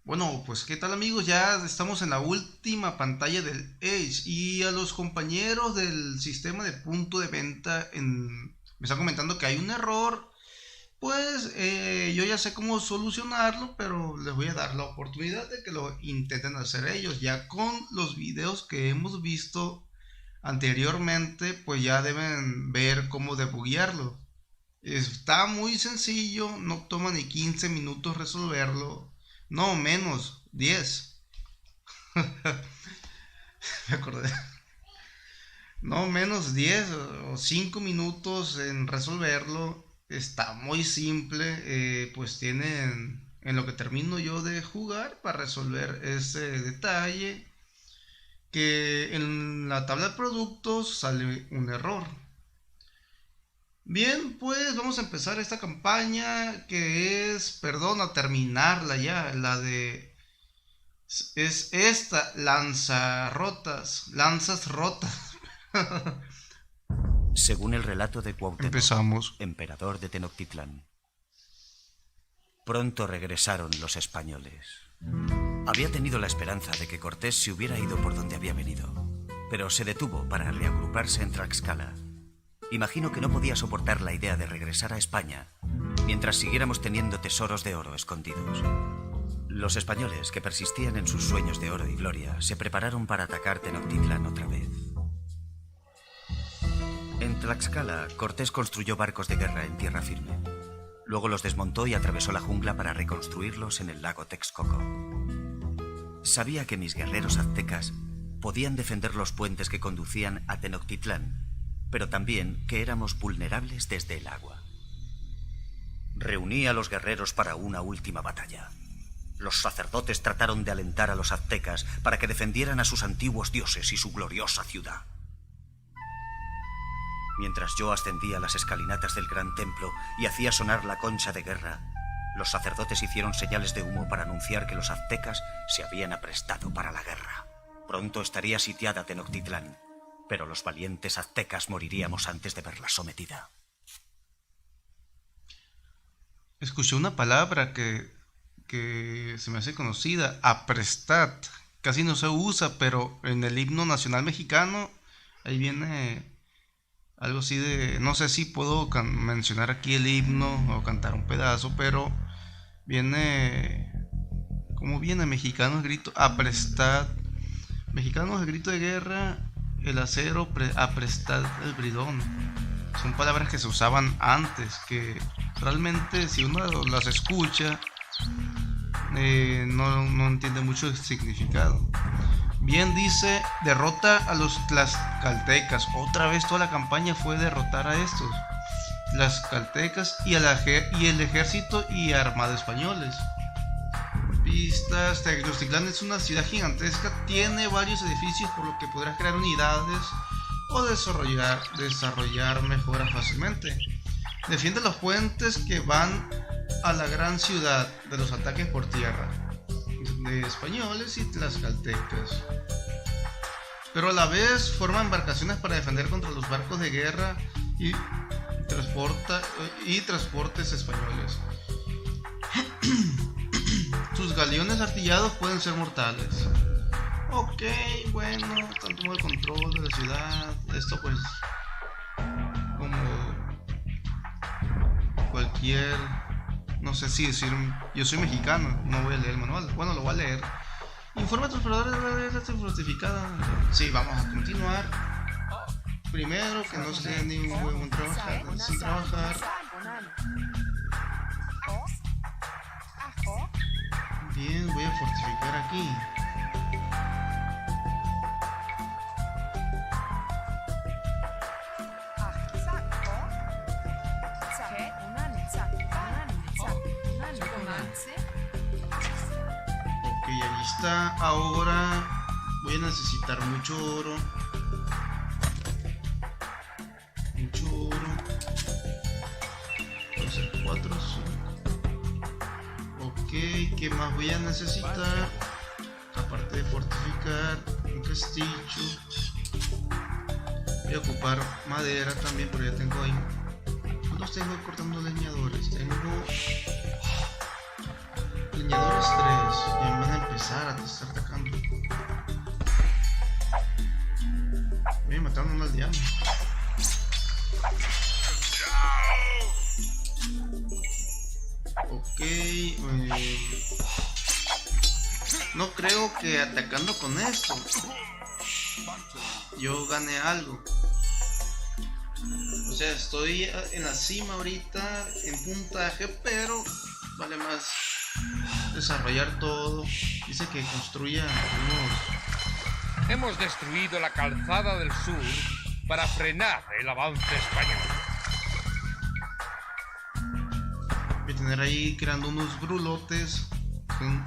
Bueno, pues qué tal amigos, ya estamos en la última pantalla del Edge y a los compañeros del sistema de punto de venta me están comentando que hay un error. Pues yo ya sé cómo solucionarlo, pero les voy a dar la oportunidad de que lo intenten hacer ellos. Ya con los videos que hemos visto anteriormente, pues ya deben ver cómo debuguearlo. Está muy sencillo, no toma ni 15 minutos resolverlo. No, menos, 10. Me acordé. No, menos 10 o 5 minutos en resolverlo. Está muy simple. Pues tienen en lo que termino yo de jugar para resolver ese detalle. Que en la tabla de productos sale un error. Bien, pues vamos a empezar esta campaña que es, perdón, a terminarla ya, la de es esta, lanzas rotas. Según el relato de Cuauhtémoc, Empezamos. emperador de Tenochtitlán. Pronto regresaron los españoles. Había tenido la esperanza de que Cortés se hubiera ido por donde había venido, pero se detuvo para reagruparse en Tlaxcala. Imagino que no podía soportar la idea de regresar a España mientras siguiéramos teniendo tesoros de oro escondidos. Los españoles, que persistían en sus sueños de oro y gloria, se prepararon para atacar Tenochtitlán otra vez. En Tlaxcala, Cortés construyó barcos de guerra en tierra firme. Luego los desmontó y atravesó la jungla para reconstruirlos en el lago Texcoco. Sabía que mis guerreros aztecas podían defender los puentes que conducían a Tenochtitlán, pero también que éramos vulnerables desde el agua. Reuní a los guerreros para una última batalla. Los sacerdotes trataron de alentar a los aztecas para que defendieran a sus antiguos dioses y su gloriosa ciudad. Mientras yo ascendía las escalinatas del gran templo y hacía sonar la concha de guerra, los sacerdotes hicieron señales de humo para anunciar que los aztecas se habían aprestado para la guerra. Pronto estaría sitiada Tenochtitlán, pero los valientes aztecas moriríamos antes de verla sometida. Escuché una palabra que se me hace conocida, aprestat. Casi no se usa, pero en el himno nacional mexicano, ahí viene algo así de, no sé si puedo mencionar aquí el himno o cantar un pedazo, pero viene, ¿cómo viene? Mexicanos grito, aprestat, mexicanos el grito de guerra, el acero, aprestat el bridón. Son palabras que se usaban antes, que realmente si uno las escucha, no entiende mucho el significado. Bien, dice, derrota a los tlaxcaltecas. Otra vez toda la campaña fue derrotar a estos tlaxcaltecas y el ejército y armada españoles. Pistas: Tenochtitlán es una ciudad gigantesca, tiene varios edificios por lo que podrás crear unidades o desarrollar mejoras fácilmente. Defiende los puentes que van a la gran ciudad de los ataques por tierra de españoles y tlaxcaltecas, pero a la vez forma embarcaciones para defender contra los barcos de guerra y transportes españoles. Sus galeones artillados pueden ser mortales. Ok, bueno, están tomando el control de la ciudad. Esto pues, como cualquier, no sé si decir, yo soy mexicano, no voy a leer el manual. Bueno, lo voy a leer. Informe a tus proveedores de la fortificada. Sí, vamos a continuar. Primero, que no esté ningún huevón sin trabajar. Bien, voy a fortificar aquí. Ok, ahí está. Ahora voy a necesitar mucho oro. Mucho oro. Puede ser 4, 5. Ok, ¿qué más voy a necesitar? Aparte de fortificar, un castillo. Voy a ocupar madera también, pero ya tengo ahí. ¿Cuántos tengo cortando leñadores? Tengo leñadores 3. Ya mataron a un aldeano. Ok, no creo que atacando con esto yo gane algo. O sea, estoy en la cima ahorita en puntaje, pero vale más desarrollar todo. Dice que construya unos... Hemos destruido la calzada del sur para frenar el avance español. Voy a tener ahí creando unos brulotes.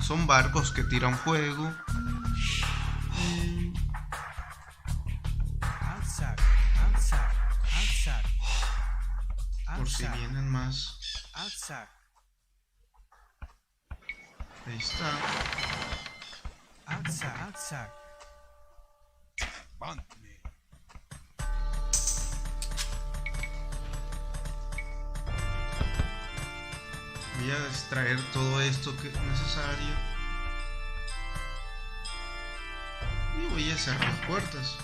Son barcos que tiran fuego. Por si vienen más. Ahí está. Voy a extraer todo esto que es necesario. Y voy a cerrar las puertas.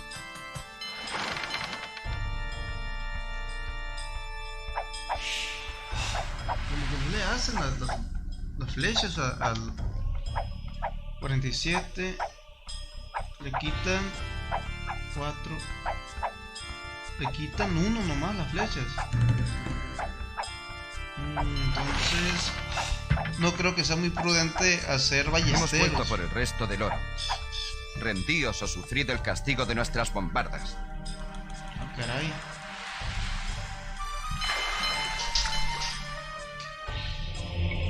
Como que no le hacen las flechas al 47. Le quitan 4. Le quitan 1 nomás las flechas. Entonces no creo que sea muy prudente hacer ballesteros. Hemos vuelto por el resto del oro. Rendíos o sufrid el castigo de nuestras bombardas. Ah, caray.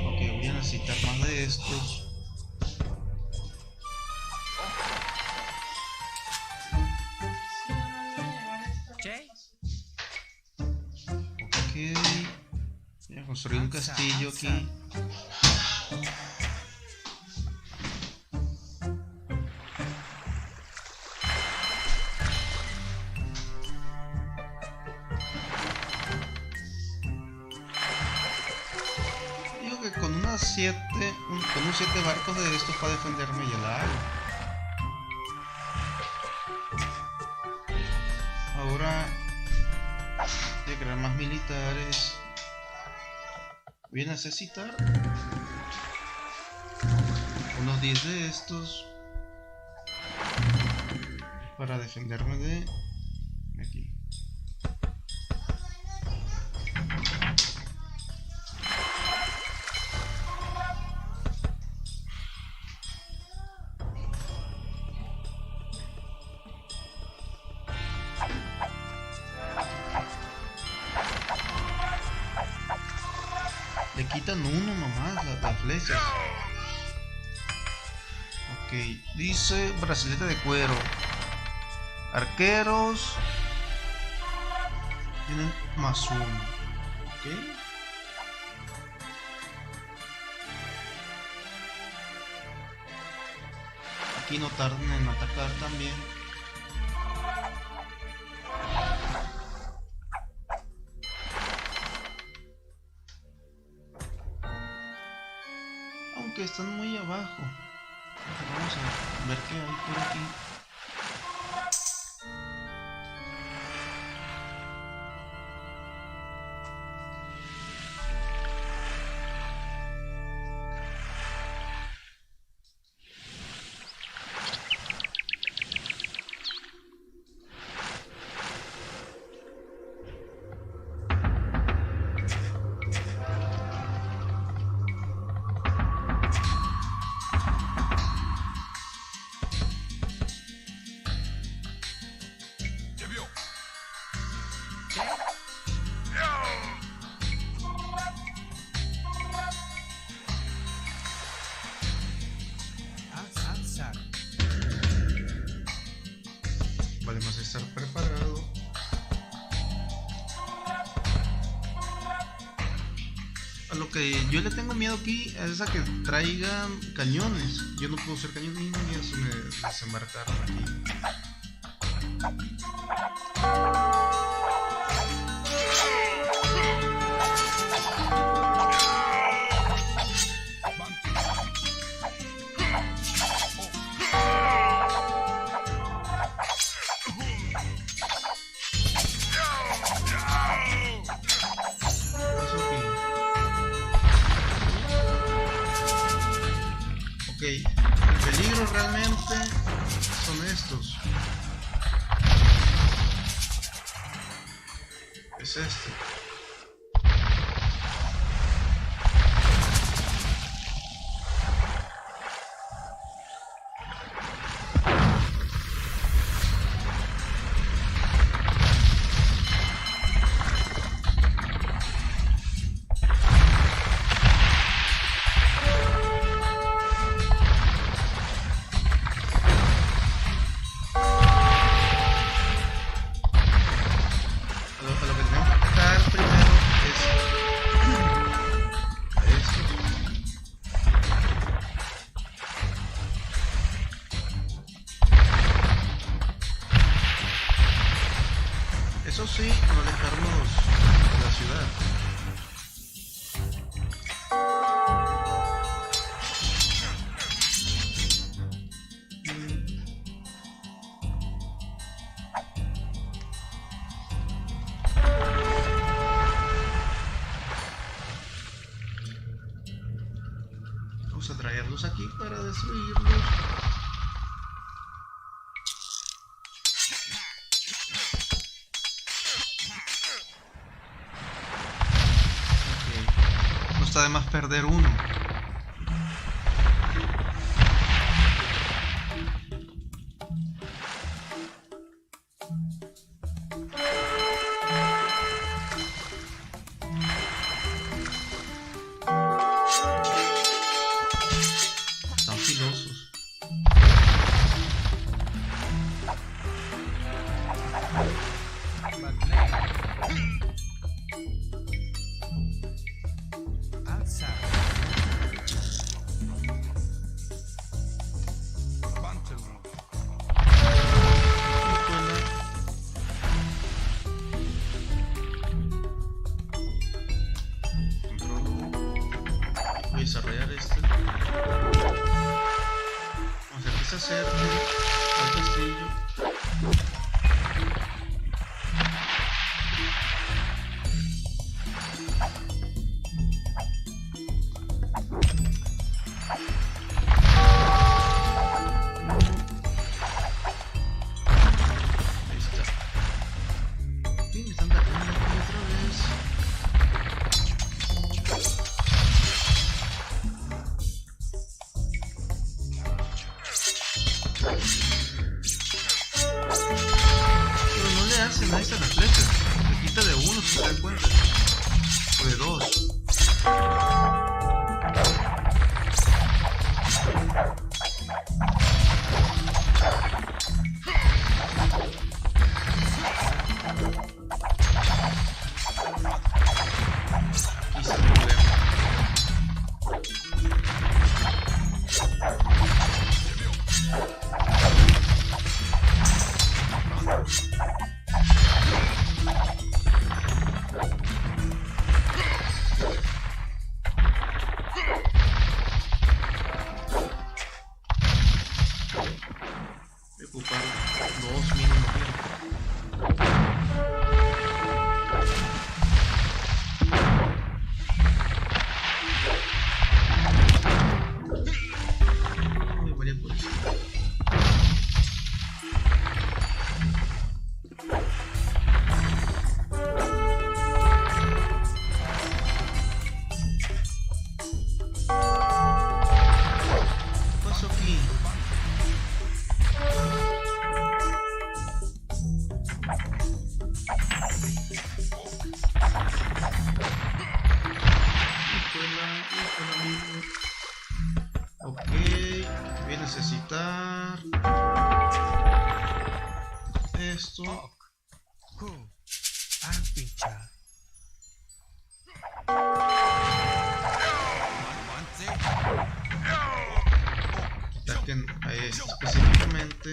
Ok, voy a necesitar más de estos. Voy a construir un castillo aquí. Digo que con unas 7, con unos 7 barcos de estos para defenderme ya la hago. Ahora voy a crear más militares. Voy a necesitar unos 10 de estos para defenderme de aquí. Le quitan 1 nomás las flechas. Ok, dice bracelete de cuero. Arqueros tienen +1. Ok. Aquí no tardan en atacar también. Aunque están muy abajo. Vamos a ver qué hay por aquí. Vale más estar preparado. A lo que yo le tengo miedo aquí es a que traigan cañones. Yo no puedo usar cañones y eso me desembarcaron aquí. el peligro realmente son estos. Es este. Eso sí, no alejarnos de la ciudad. Vamos a traerlos aquí para destruirlos. No está de más perder uno. Están filosos. Voy a desarrollar este. Vamos a hacer que se acerque al castillo. Ahí está. Y me están atacando aquí otra vez. Pero no le hacen a esta las flechas. Le quita de uno si se dan cuenta. O de dos. Aquí está el problema. Voy a ocupar dos mínimo tiempo. Voy a variar por eso. ¿Qué pasó aquí? Ok, voy a necesitar esto. Ataquen a este específicamente.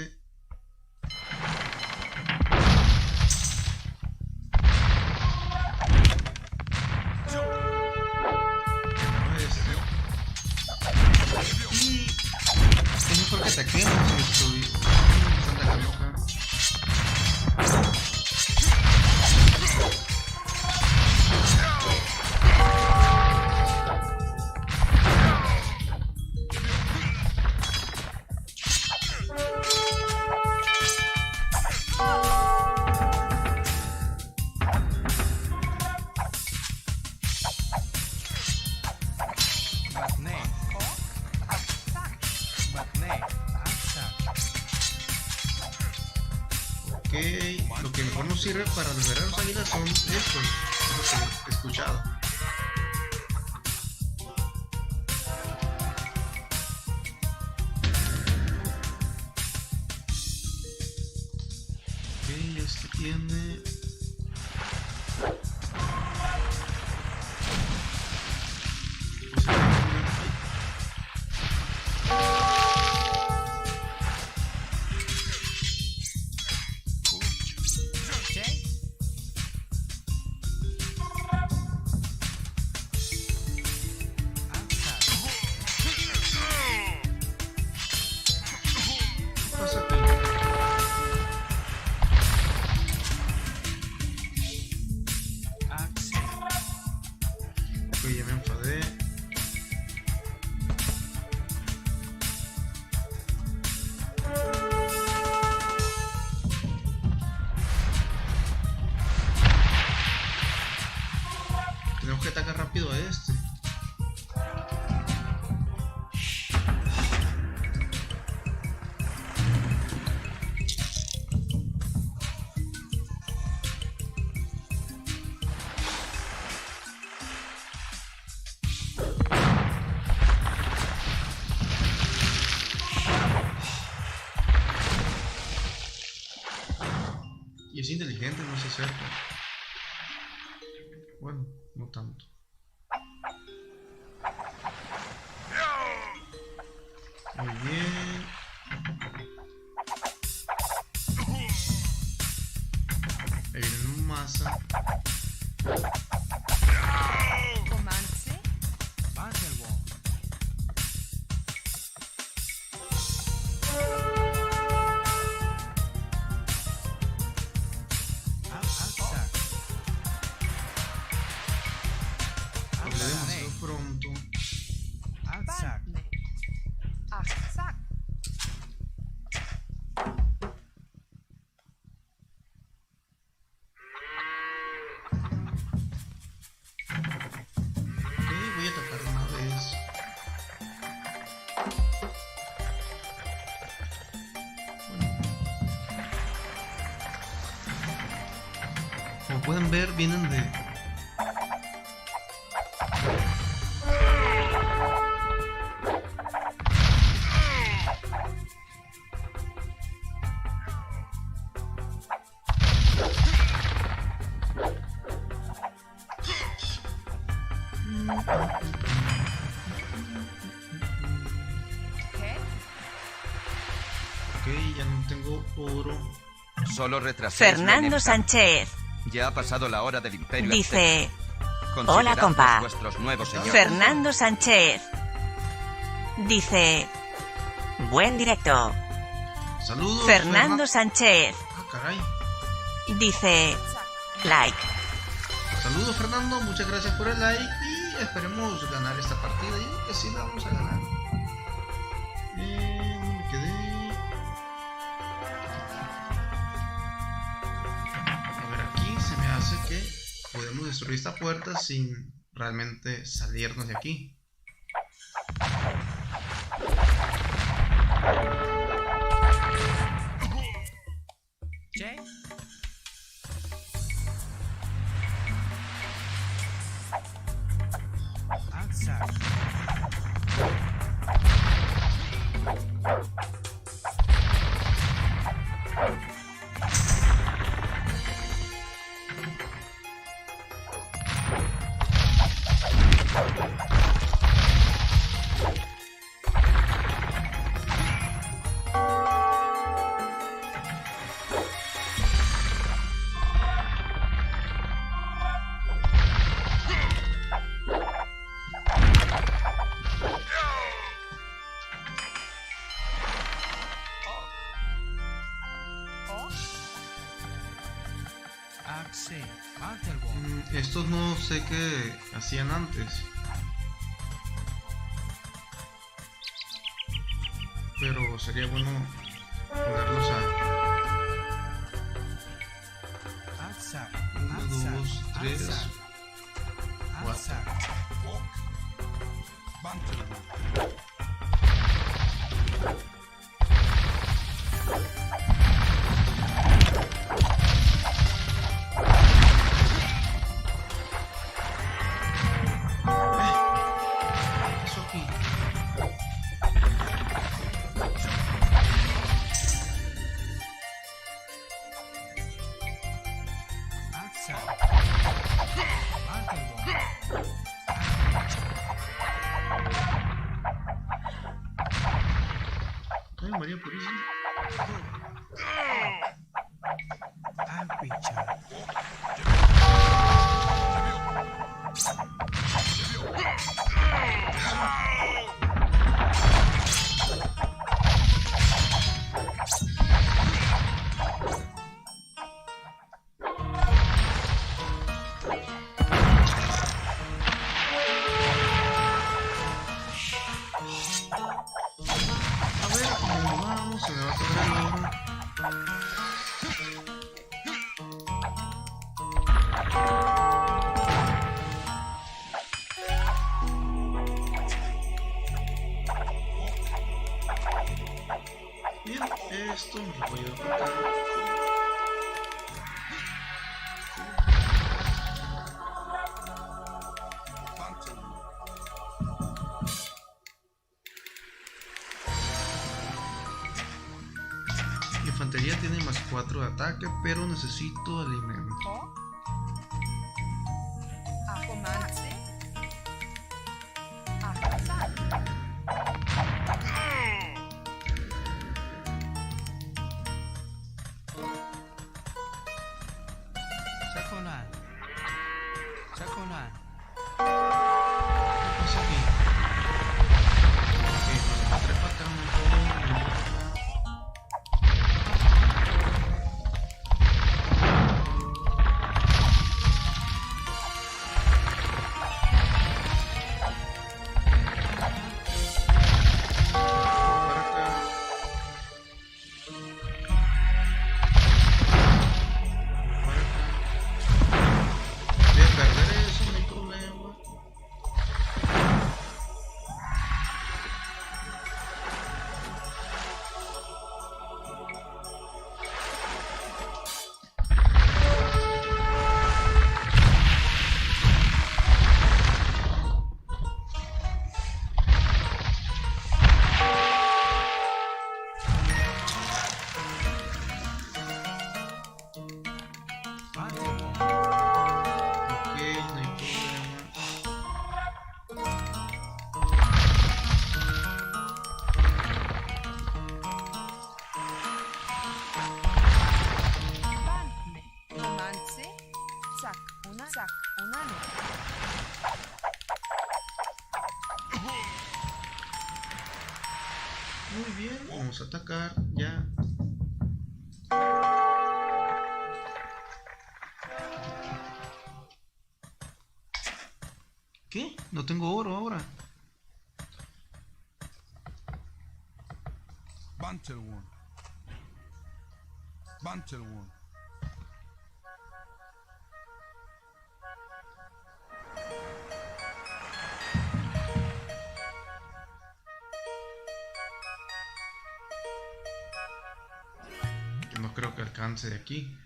Y es mejor que ataquemos si estoy. Me están atacando acá. Ok, lo que mejor nos sirve para liberar los águilas son estos, es lo que he escuchado. Ok, este tiene... pasa aquí? Ok, ya me enfadé. Tenemos que atacar rápido a este. Y es inteligente, no se acerca. Bueno, no tanto. Muy bien. Ahí viene un masa. Comance. Hablé demasiado pronto. Padme. Aksak. Ok, voy a atacar una vez. Como pueden ver, vienen de... ¿Qué? Ok, ya no tengo oro. Solo retrasáis Fernando la inepta. Sánchez Ya ha pasado la hora del imperio dice: azteca. hola, Consideradlos compa. vuestros nuevos señores. Fernando Sánchez dice: buen directo. Saludos. Fernando Sánchez Ah, caray. dice: like. Saludos, Fernando. Muchas gracias por el like. Y esperemos ganar esta partida. Yo creo que sí la vamos a ganar. ¿Dónde me quedé? A ver, aquí se me hace que podemos destruir esta puerta sin realmente salirnos de aquí. Estos no sé qué hacían antes. Pero sería bueno ponerlos a 1, 2, 3, 4. María Purísima. A ver, ¿cómo vamos? Se me va a tocar el oro. Bien, esto me lo voy a botar. Infantería tiene más 4 de ataque, pero necesito alimento. Hawk. Aromance. Attack. Sakonan. Sakonan. ¿Qué pasa aquí? Ok, pues me trepa acá mejor. Para acá. Para acá. Voy a perder eso, no hay problema. Ok, no hay problema. Bandme. Romance. Sac. Unano. Muy bien, vamos a atacar ya. ¿Qué? No tengo oro ahora. Bantelwon. Bantelwon. Que no creo que alcance de aquí.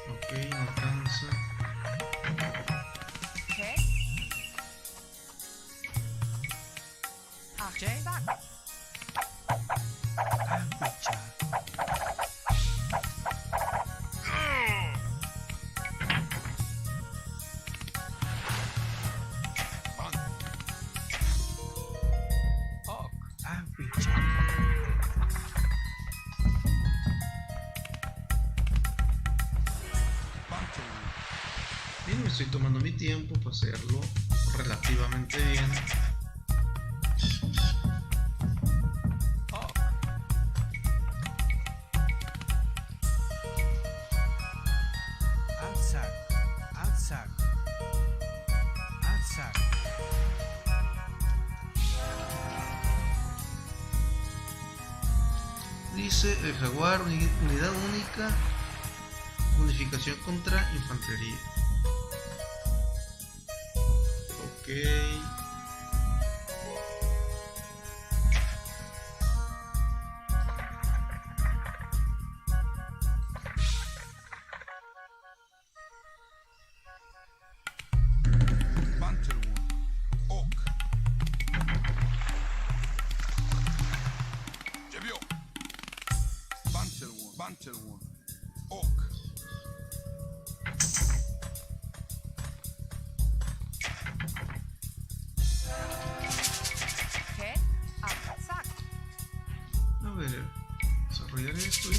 Ok, no alcanza. Head. Attack. Hawk. Bantelwon. Bien, me estoy tomando mi tiempo para hacerlo relativamente bien. Hawk. Anzac. Anzac. Anzac. Dice el jaguar, unidad única, unificación contra infantería. Ok. Bantelwon. Oak. Bantelwon. Bantelwon. Que Aksak. A ver, desarrollar esto y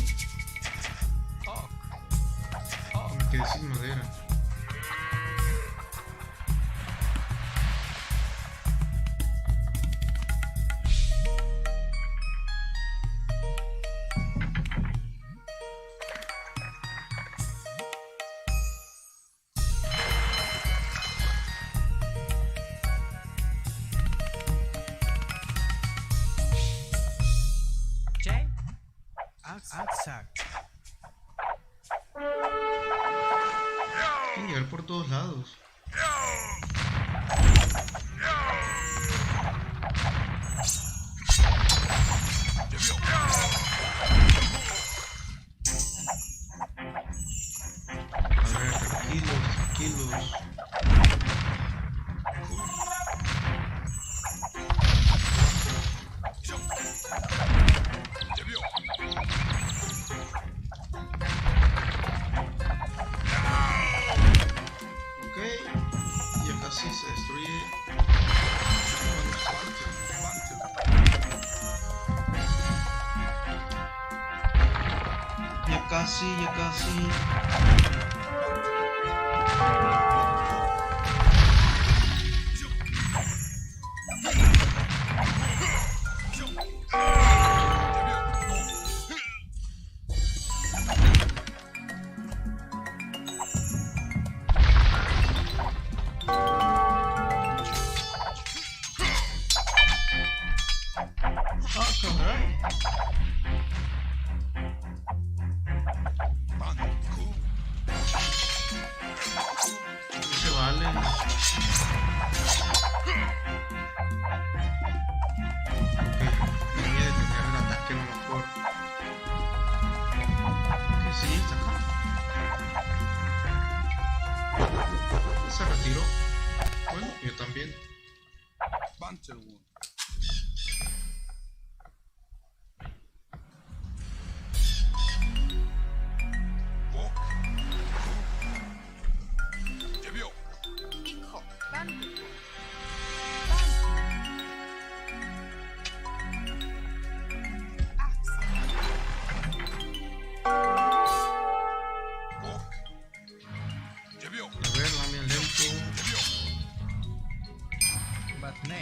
me quedé sin madera. J. Aksak. Hay que llegar por todos lados. A ver, tranquilos, tranquilos. Ok, ya casi se destruye. Ya casi, ya casi. Ah, caray. No se vale. Ok, voy a detener el ataque a lo mejor. Que sí, está acá. Se retiró. Bueno, yo también. Hijo. Bantu. A ver, dame el lento. Batne.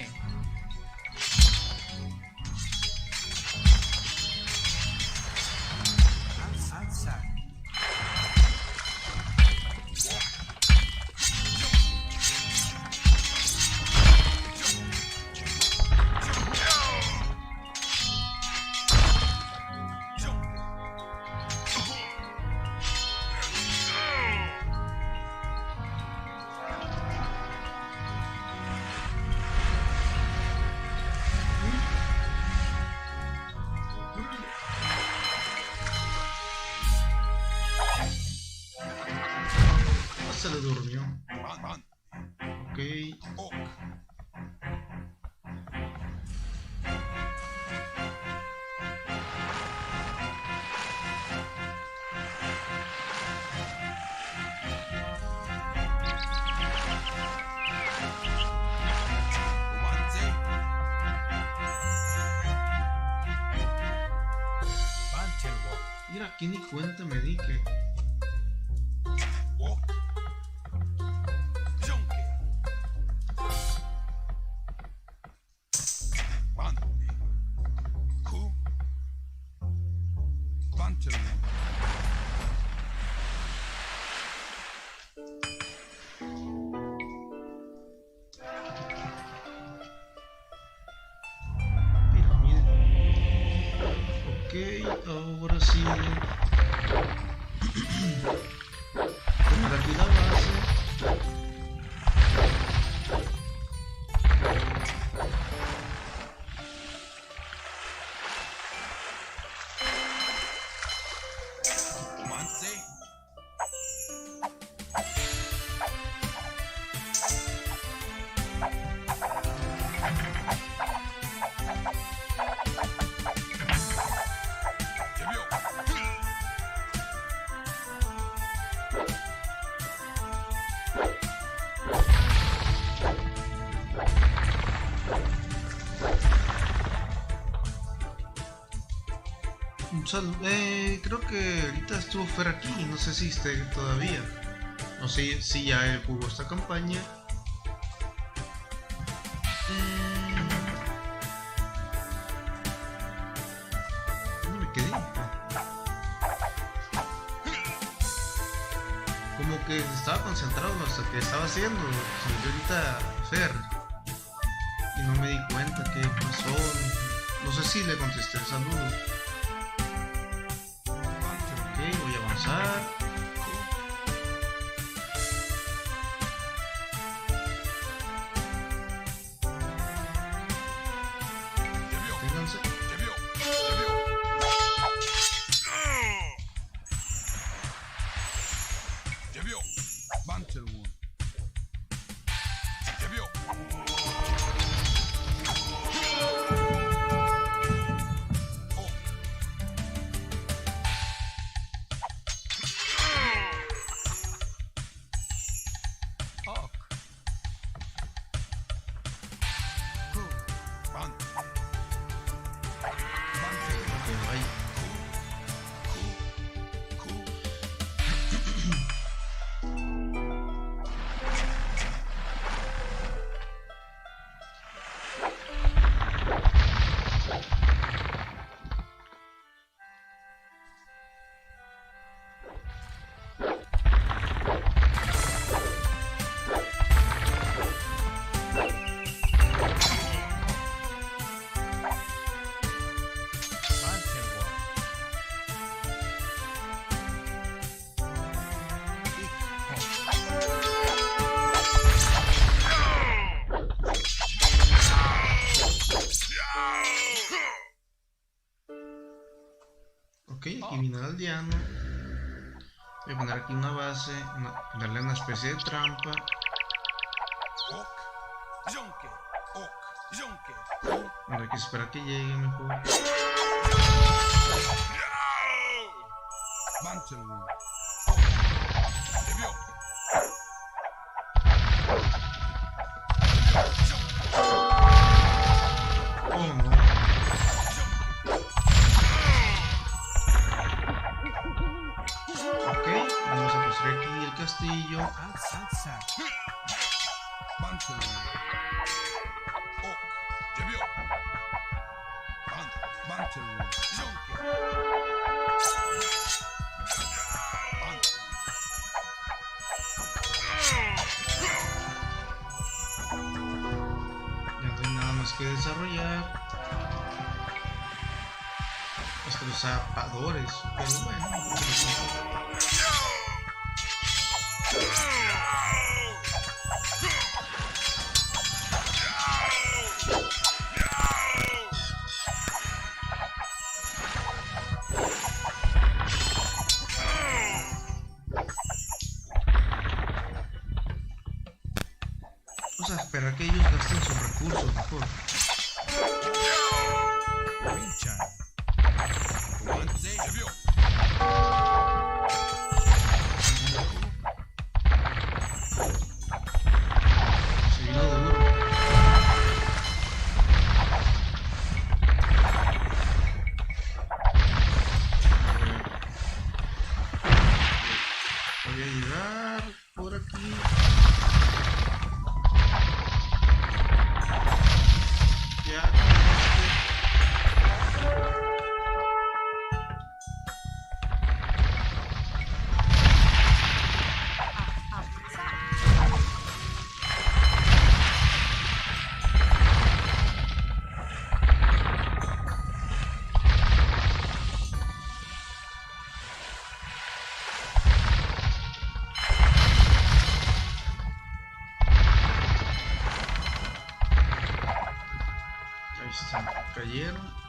Aksak. Ah, se le durmió. Ok. Bantelwok. Mira, aquí ni cuenta me di que. Pirámide. Ok, ahora sí. Poner aquí la base. Creo que ahorita estuvo Fer aquí, no sé si esté todavía. No sé si ya él jugó esta campaña. ¿Dónde me quedé? Como que estaba concentrado en lo que estaba haciendo. Se me dio ahorita Fer. Y no me di cuenta qué pasó. No sé si le contesté el saludo. Ok, voy a avanzar. Ténganse. Hawk. Ok, bye. Ok, aquí viene el aldeano. Voy a poner aquí una base, ponerle una especie de trampa. Bueno, hay que esperar que llegue mejor. Oh no. Ok, vamos a construir aquí el castillo. Aksak. Ya no hay nada más que desarrollar. Estos zapadores, pero bueno. Vamos a esperar que ellos gasten sus recursos mejor. Richard. Se vino de duro. Voy a llegar por aquí. Ya con ahí están, cayeron.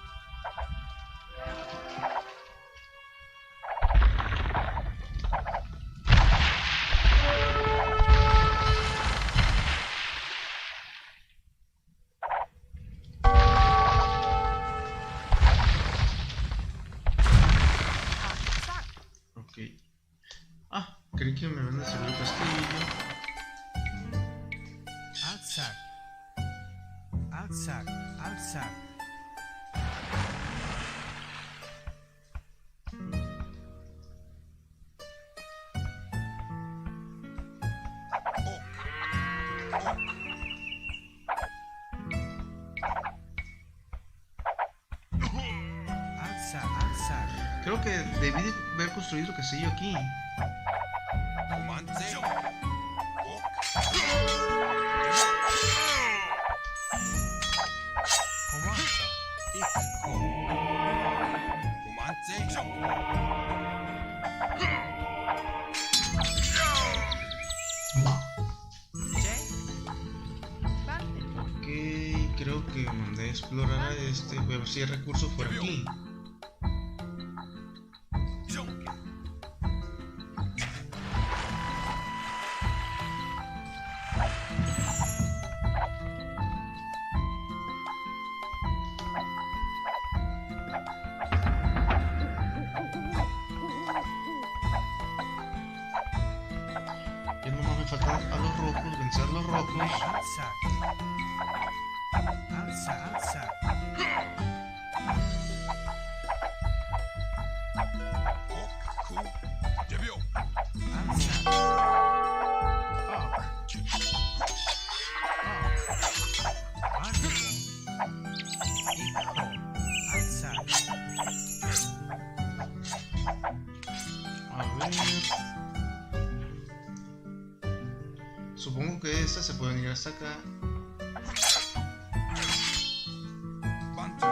Ok. Ah, creí que me van a destruir el castillo. Aksak. Aksak. Aksak. Creo que debí de haber construido el castillo aquí. Comanza. Ikko. Bante. Ok, creo que mandé a explorar a este. Voy a ver si hay recursos por aquí. Ya nomás me faltan a los rojos, vencer a los rojos. Alza. Alza, alza. Alza. A ver. Supongo que estas se pueden ir hasta acá. Bante.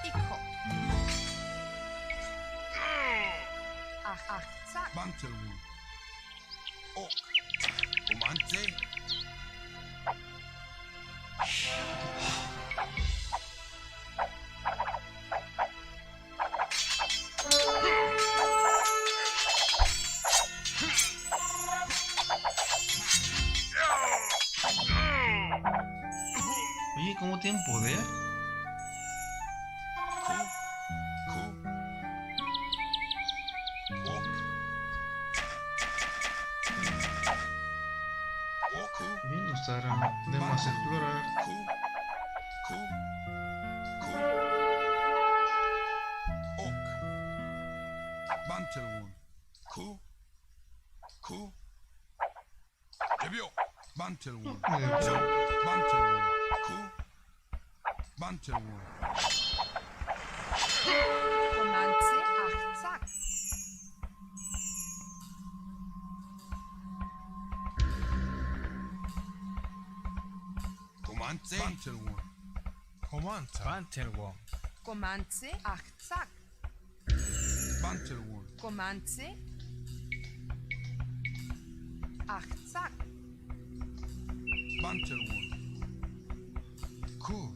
Ikko. Zack. Bantelwood. Ok. Comance. Oye, ¿cómo tienen poder? Bien, no estará de más explorar. Bantelwood. Bantelwood. Me dejó. Bantelwood. Bantelwood. Comance. Zack. Comance. Bantelwood. Comance. Bantelwood. Comance. Zack. Bantelwood. Comance. Zack. Bantelwood. Cool.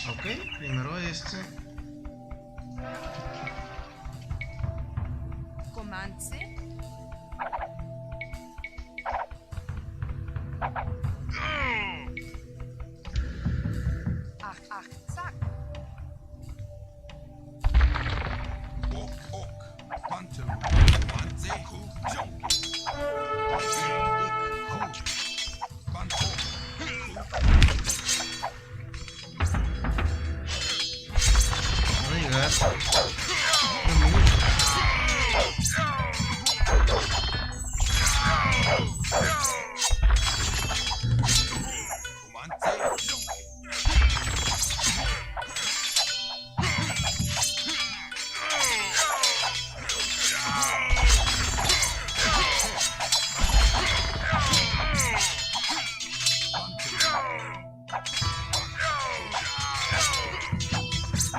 Ok, primero este. Comance. Zack. Bantelwood. Comance. Van a llegar. No mucho.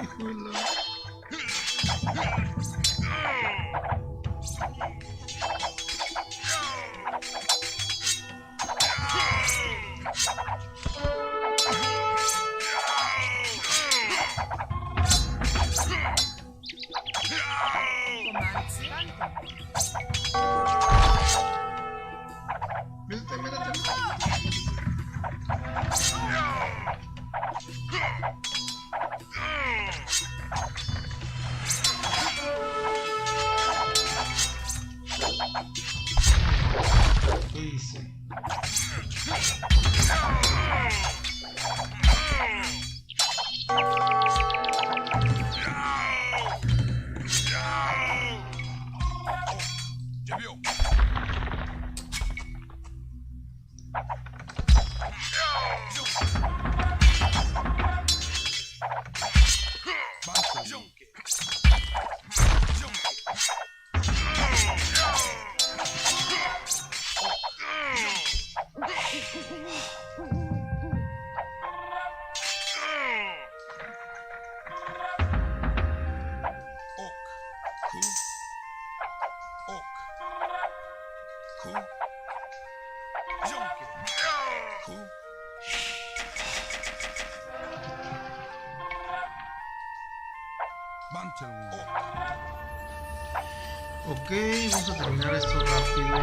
Híjole. ¿Qué dice? Ok, vamos a terminar esto rápido.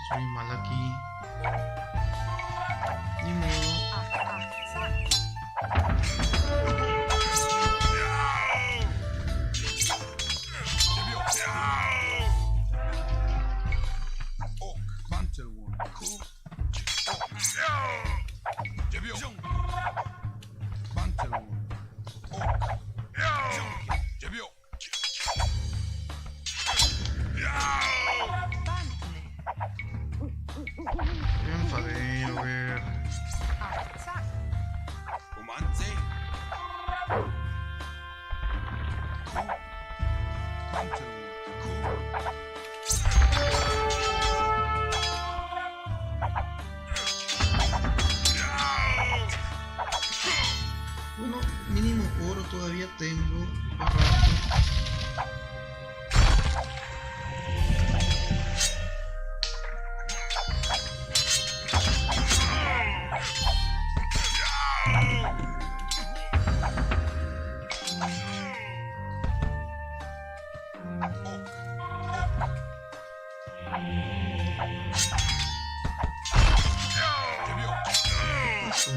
Soy mal aquí. Ni modo. zack. Me enfadé, a ver. Zack. Bueno, mínimo oro todavía tengo. Para rato. Eso.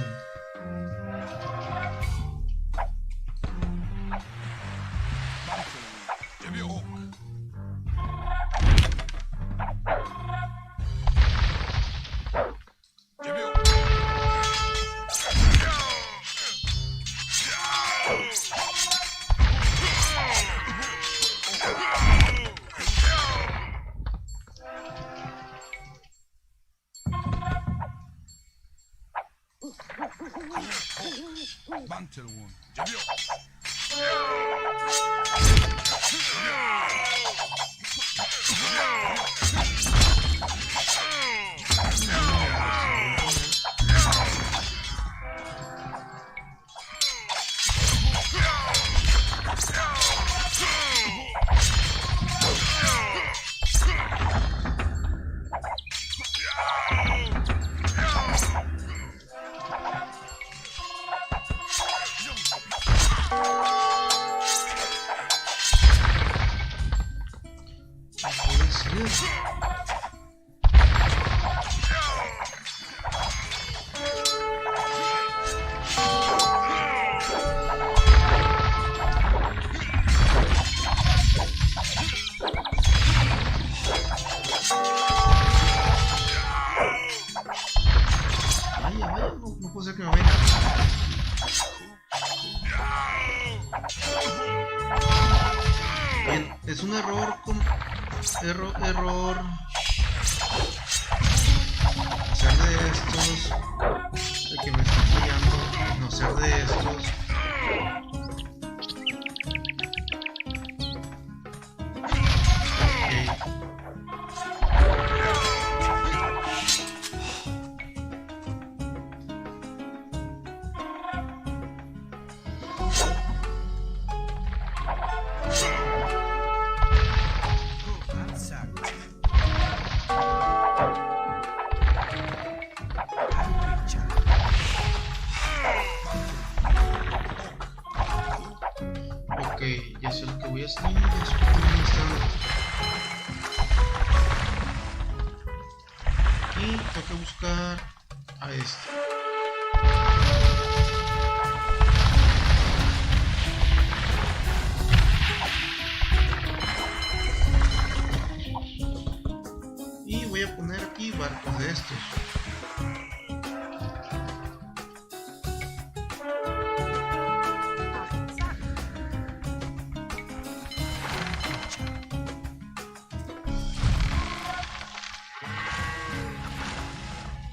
Puede ser. Vaya, vaya, no puede ser que me venga. Bien, es un error con... Error. Hacer de estos... De que me está fallando. No hacer de estos. Ok, ya sé lo que voy a hacer. Ya sé cómo están. Y tengo que buscar a este. Y voy a poner aquí barcos de estos.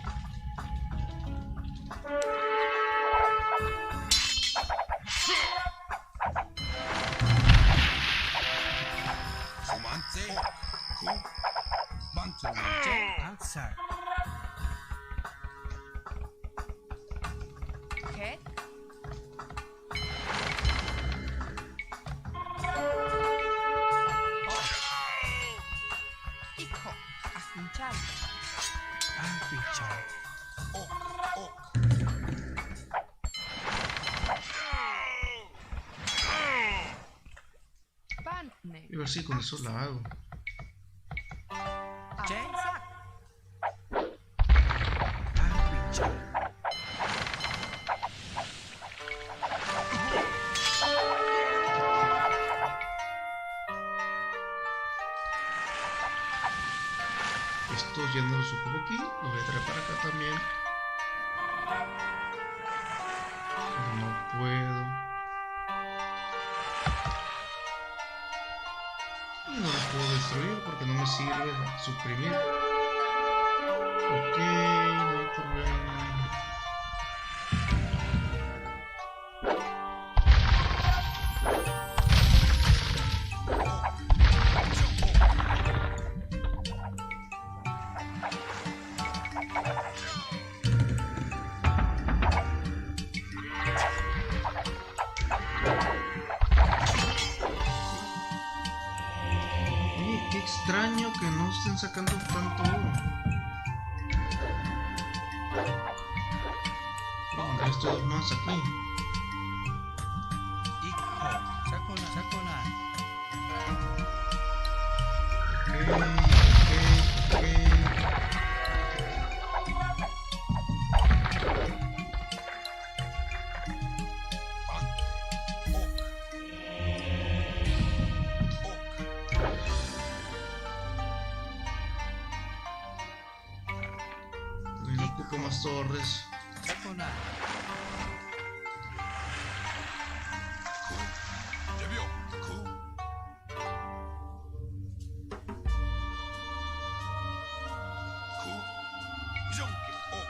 Achzack. Comanche. Cool. Bantu. Answer. Ket. Iko. Achinchan. Bantne. Y a ver si con eso la hago. Achzack. Esto ya no lo supongo aquí. Lo voy a traer para acá también. Pero no puedo. Y no lo puedo destruir porque no me sirve suprimir. Ok, no hay problema. Oye, qué extraño que no estén sacando tanto oro. Voy a mandar estos más aquí. Ok, ok, ok. No ocupo más torres. Debió. Cool. Cool. Junkie. Oak.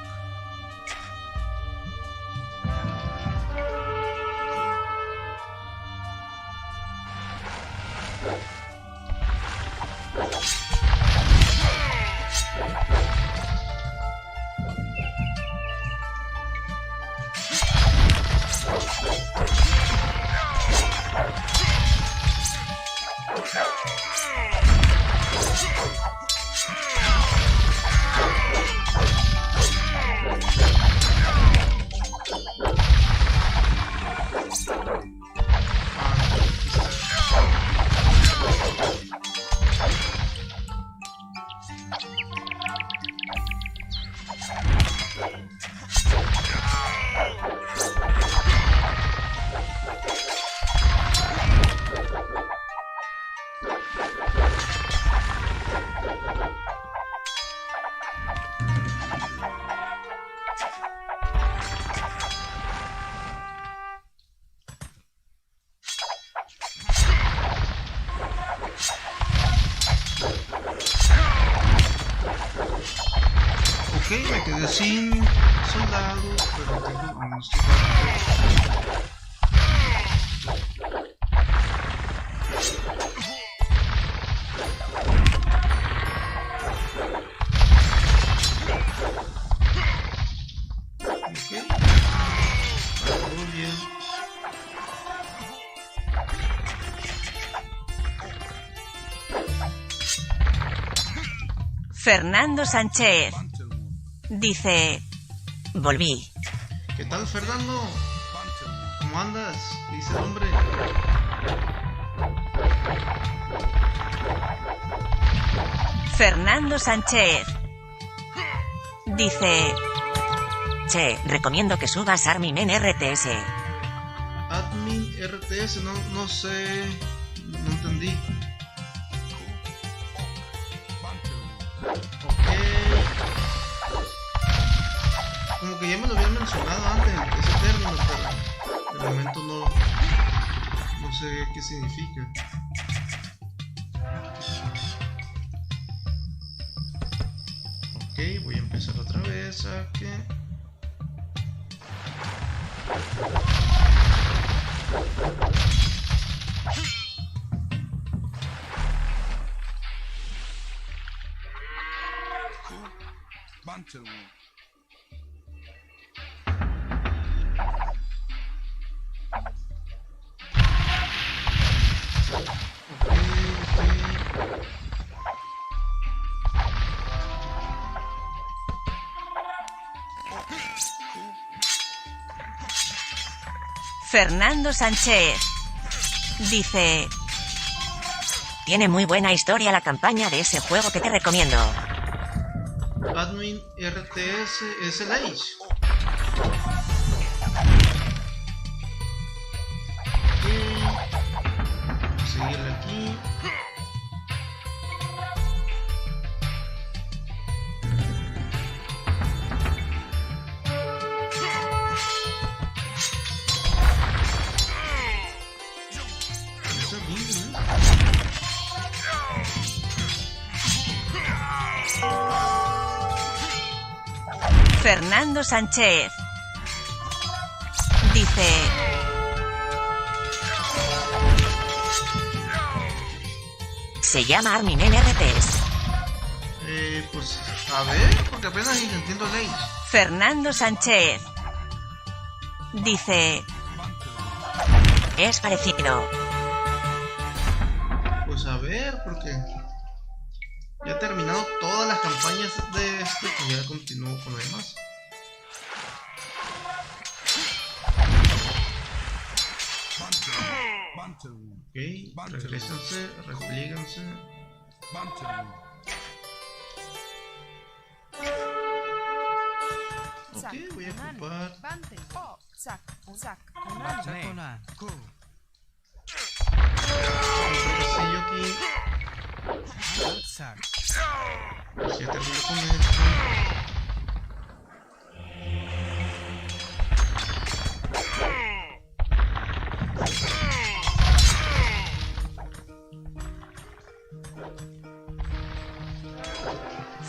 Ok, me quedé sin soldados, pero tengo unos soldados. Ok. Todo bien. Fernando Sánchez dice: volví. ¿Qué tal, Fernando? ¿Cómo andas? Dice el hombre. Fernando Sánchez dice: che, recomiendo que subas Armin en RTS. Admin RTS, no sé. No entendí. Ok. Como que ya me lo habían mencionado antes, ese término, pero de momento no sé qué significa. Ok, voy a empezar otra vez aquí. Bantu. Fernando Sánchez dice: tiene muy buena historia la campaña de ese juego que te recomiendo. Admin RTS es el Age. Ok. Seguirle aquí. Está bien, ¿no? Fernando Sánchez dice: se llama Armin en RTS. Pues a ver, porque apenas entiendo el Age. Fernando Sánchez dice: es parecido. Pues a ver, porque ya he terminado todas las campañas de este, pues ya continúo con lo demás. Ok, regrésense, replíguense. Ok, voy a ocupar. Bante. Oh, sac. Yo aquí. Pues ya termino con esto.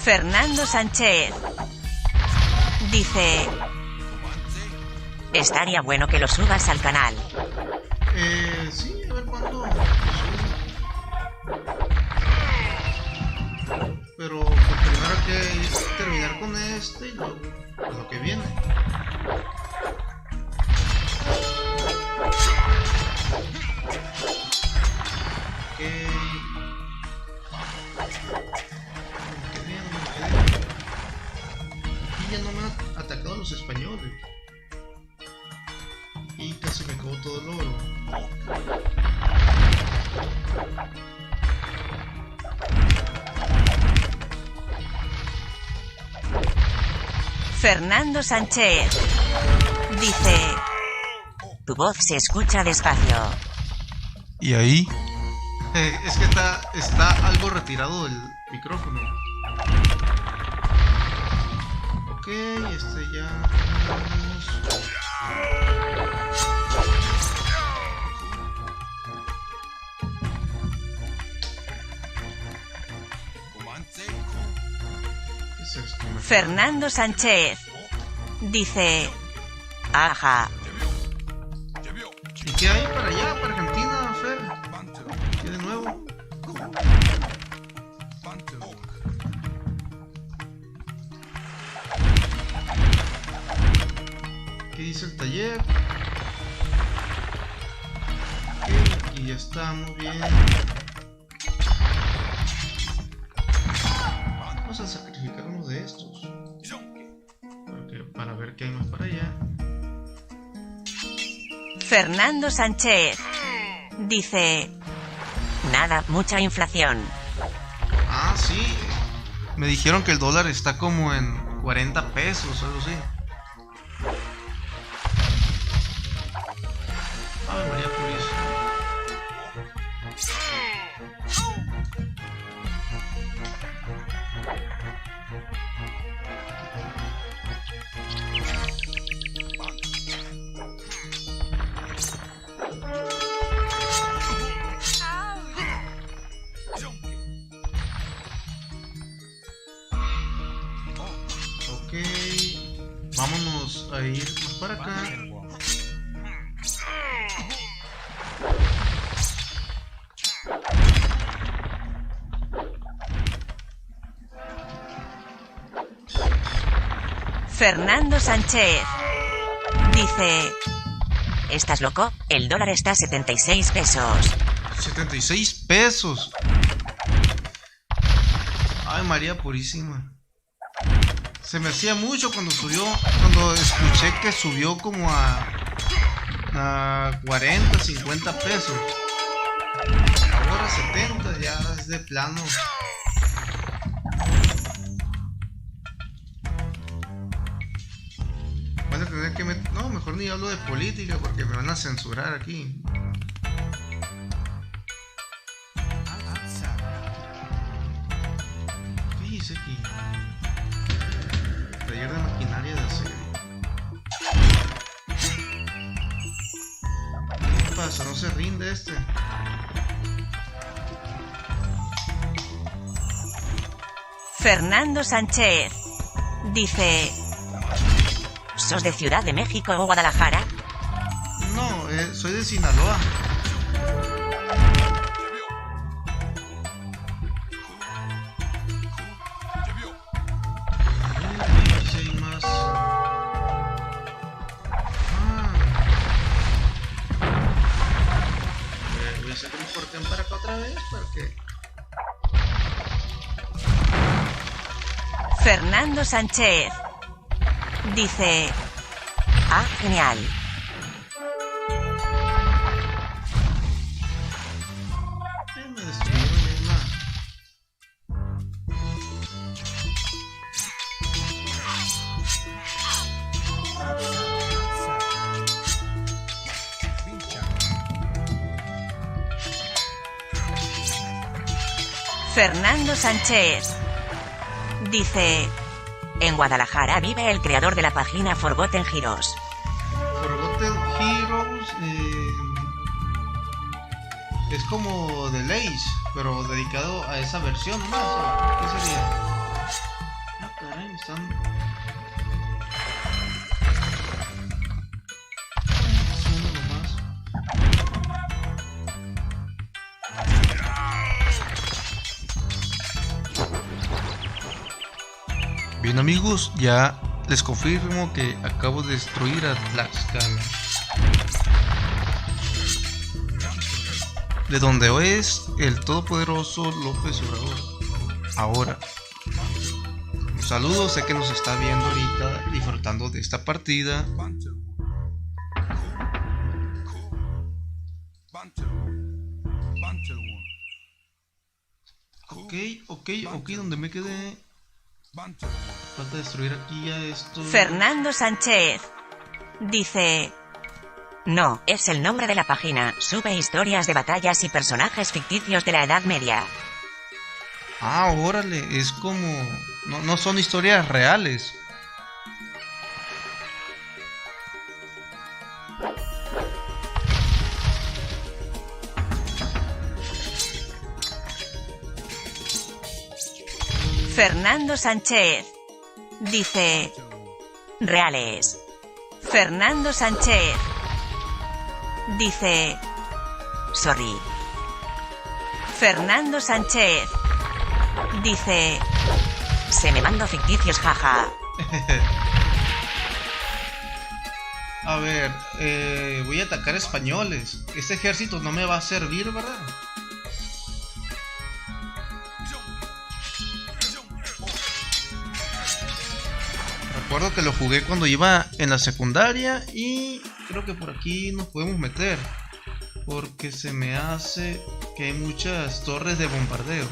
Fernando Sánchez dice: estaría bueno que lo subas al canal. Sí, a ver cuándo. Pero pues primero hay que terminar con este y luego con lo que viene. Ok. Me quedé. Aquí ya no me han atacado los españoles. Y casi me acabó todo el oro. Fernando Sánchez dice: tu voz se escucha despacio. ¿Y ahí? Es que está algo retirado del micrófono. Ok, ya. ¿Qué es esto? Fernando Sánchez dice: ajá. ¿Y qué hay para allá, para Argentina, Fer? ¿Qué de nuevo? ¿Qué dice el taller? Ok, y ya está, muy bien. Vamos a sacrificar uno de estos. Para ver qué hay más para allá. Fernando Sánchez dice: nada, mucha inflación. Ah, sí. Me dijeron que el dólar está como en 40 pesos, algo así. Ay, María Purísima. Ok, vámonos a ir más para acá. Fernando Sánchez dice: ¿estás loco? El dólar está a 76 pesos. 76 pesos. Ay, María Purísima. Se me hacía mucho cuando subió, cuando escuché que subió como a 40, 50 pesos. Ahora 70, ya es de plano. Van a tener que meter... No, mejor ni hablo de política porque me van a censurar aquí. Fíjese aquí. Taller de maquinaria de acero. ¿Qué pasa? ¿No se rinde este? Fernando Sánchez dice: ¿sos de Ciudad de México o Guadalajara? No, soy de Sinaloa. Si hay más. Voy a hacer un portén para acá otra vez porque... Fernando Sánchez dice: ah, genial. Me destruyeron una. Fernando Sánchez dice: en Guadalajara vive el creador de la página Forgotten Heroes. Forgotten Heroes es como The Lace, pero dedicado a esa versión más. ¿Qué sería? Ah, caray, están... Es uno nomás. Bien amigos, ya les confirmo que acabo de destruir a Tlaxcala, de donde es el todopoderoso López Obrador. Ahora, un saludo, sé que nos está viendo ahorita disfrutando de esta partida. Ok, donde me quedé. Falta destruir aquí ya esto. Fernando Sánchez dice: no, es el nombre de la página. Sube historias de batallas y personajes ficticios de la Edad Media. Ah, órale, es como... No son historias reales. Fernando Sánchez dice: reales. Fernando Sánchez dice... Sorry. Fernando Sánchez dice... Se me mando ficticios, jaja. A ver, voy a atacar españoles. Este ejército no me va a servir, ¿verdad? Recuerdo que lo jugué cuando iba en la secundaria y creo que por aquí nos podemos meter. Porque se me hace que hay muchas torres de bombardeo.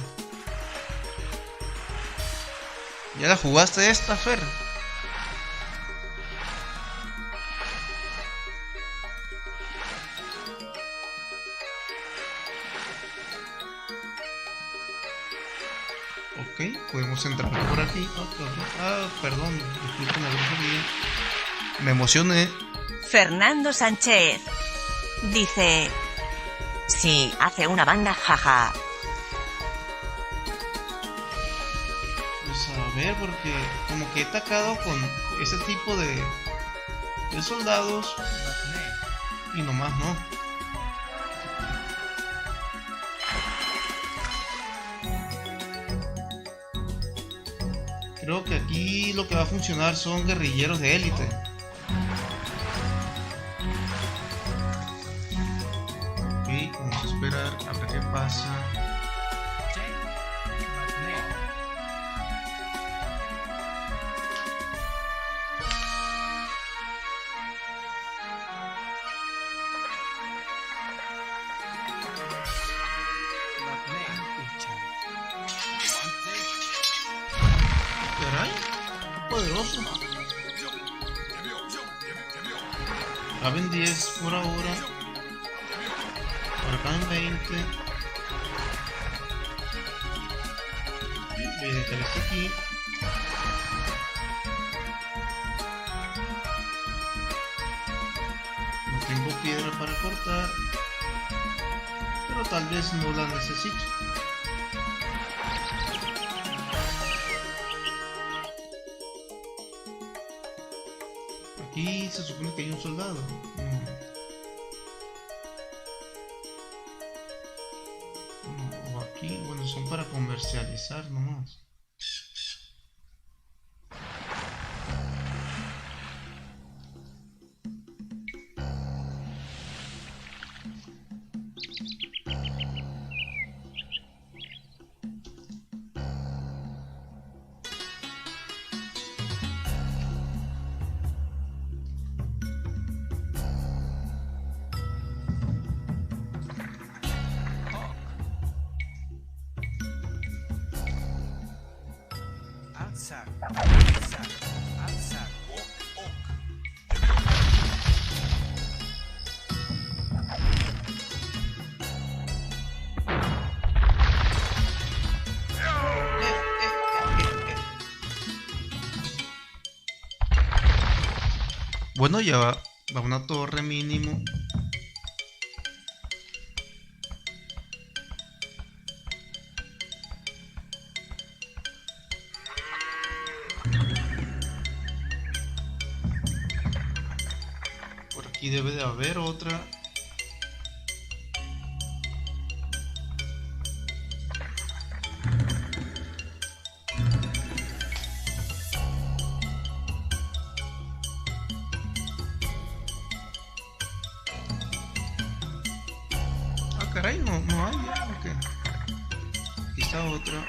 ¿Ya la jugaste esta, Fer? Ok, podemos entrar por aquí. Perdón, disculpen la grosería. Me emocioné. Fernando Sánchez dice... Sí, hace una banda, jaja. Pues a ver, porque como que he atacado con ese tipo de soldados y nomás no. Creo que aquí lo que va a funcionar son guerrilleros de élite. Ok, vamos a esperar a ver qué pasa. Caray, poderoso. Caben 10 por ahora. Ahora caben 20. Voy a dejar esto aquí. No tengo piedra para cortar, pero tal vez no la necesito. Aquí se supone que hay un soldado. No, o aquí, bueno, son para comercializar nomás. Bueno, ya va una torre mínimo. Por aquí debe de haber otra. Caray, no hay ya, ok. Aquí está otra.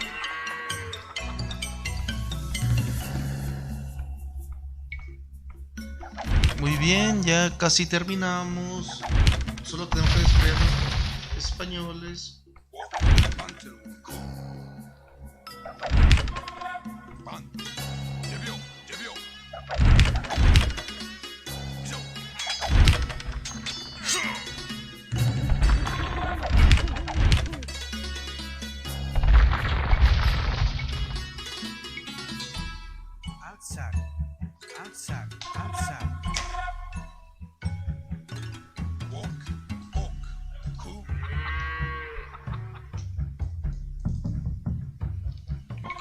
Muy bien, ya casi terminamos. Solo tenemos que destruir a los españoles.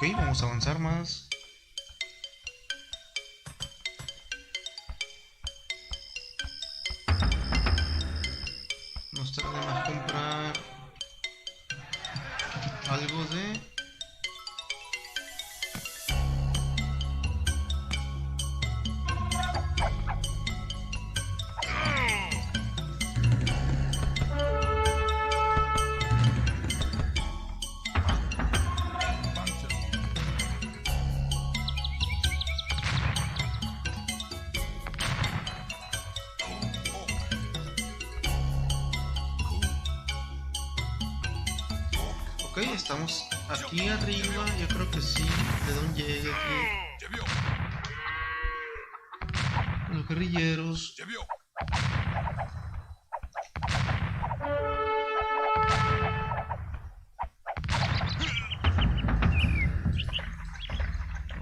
Ok, vamos a avanzar más. Ok, estamos aquí arriba. Yo creo que sí. De donde llegue aquí. Los guerrilleros.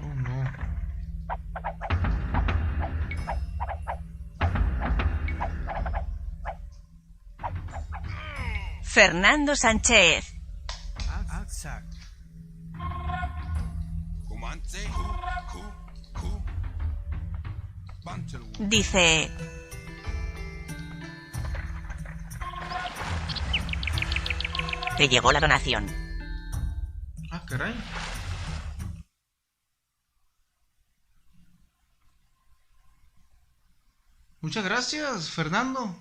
Oh no. Fernando Sánchez dice: te llegó la donación. Ah, caray. Muchas gracias, Fernando.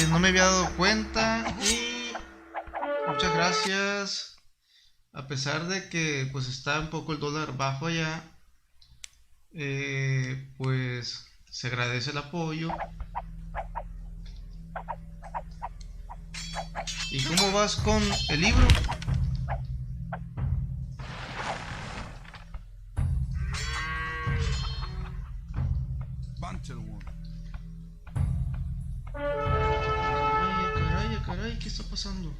No me había dado cuenta y muchas gracias. A pesar de que pues está un poco el dólar bajo allá, pues se agradece el apoyo. ¿Y cómo vas con el libro? Caray, ¿qué está pasando?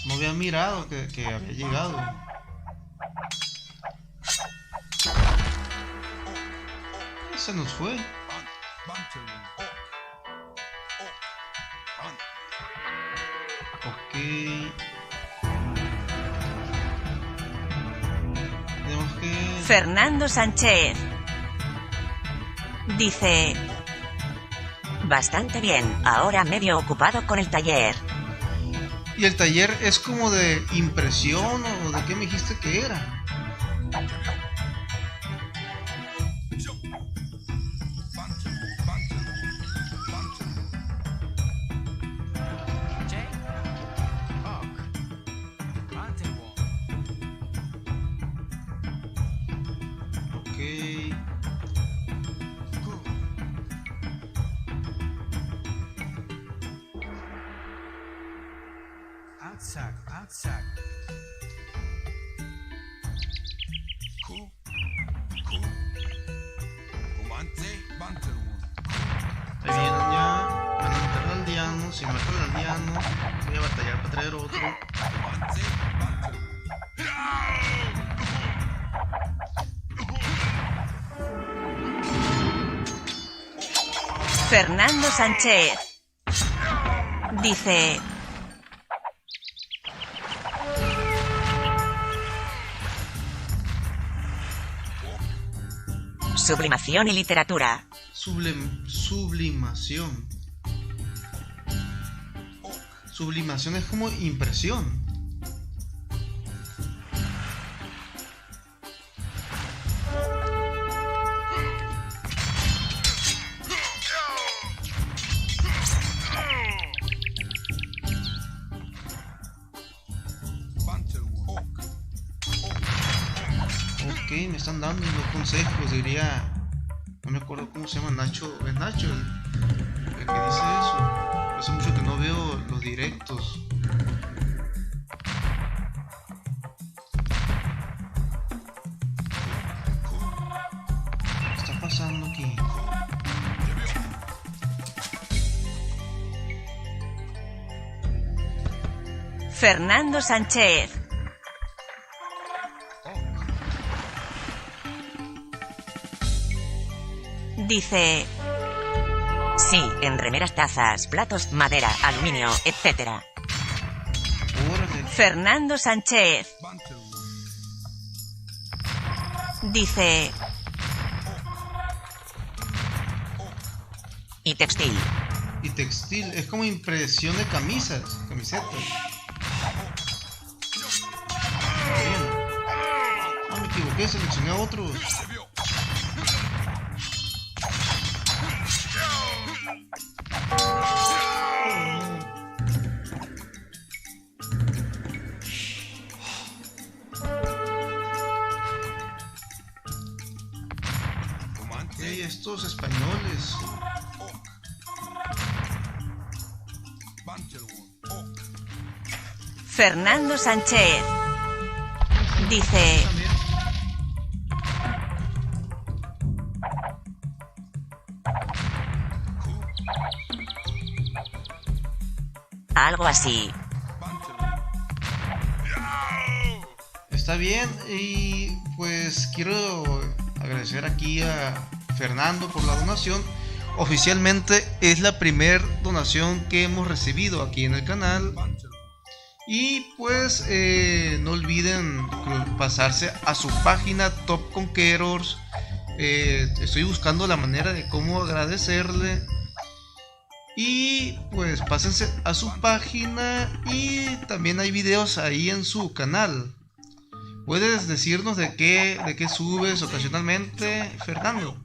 No había mirado que había llegado. Se nos fue. Ok. Tenemos que... Fernando Sánchez dice: bastante bien, ahora medio ocupado con el taller. ¿Y el taller es como de impresión o de qué me dijiste que era? Ahí vienen ya, van a meter al aldeano. Si no meto al aldeano, voy a batallar para traer otro. Fernando Sánchez dice: sublimación y literatura. Sublimación. Sublimación es como impresión. Ok, me están dando unos consejos, diría... No me acuerdo cómo se llama, Nacho. Es Nacho el que dice eso. Hace mucho que no veo los directos. ¿Qué está pasando aquí? Fernando Sánchez dice: sí, en remeras, tazas, platos, madera, aluminio, etc. Órale. Fernando Sánchez dice: y textil. Y textil, es como impresión de camisas, camisetas. Bien. Ah, me equivoqué, seleccioné a otros. estos españoles? Fernando Sánchez dice: También. algo así. Está bien, y pues quiero agradecer aquí a Fernando por la donación. Oficialmente es la primera donación que hemos recibido aquí en el canal. Y pues no olviden pasarse a su página Top Conquerors. Estoy buscando la manera de cómo agradecerle. Y pues pásense a su página, y también hay videos ahí en su canal. ¿Puedes decirnos de qué subes ocasionalmente, Fernando?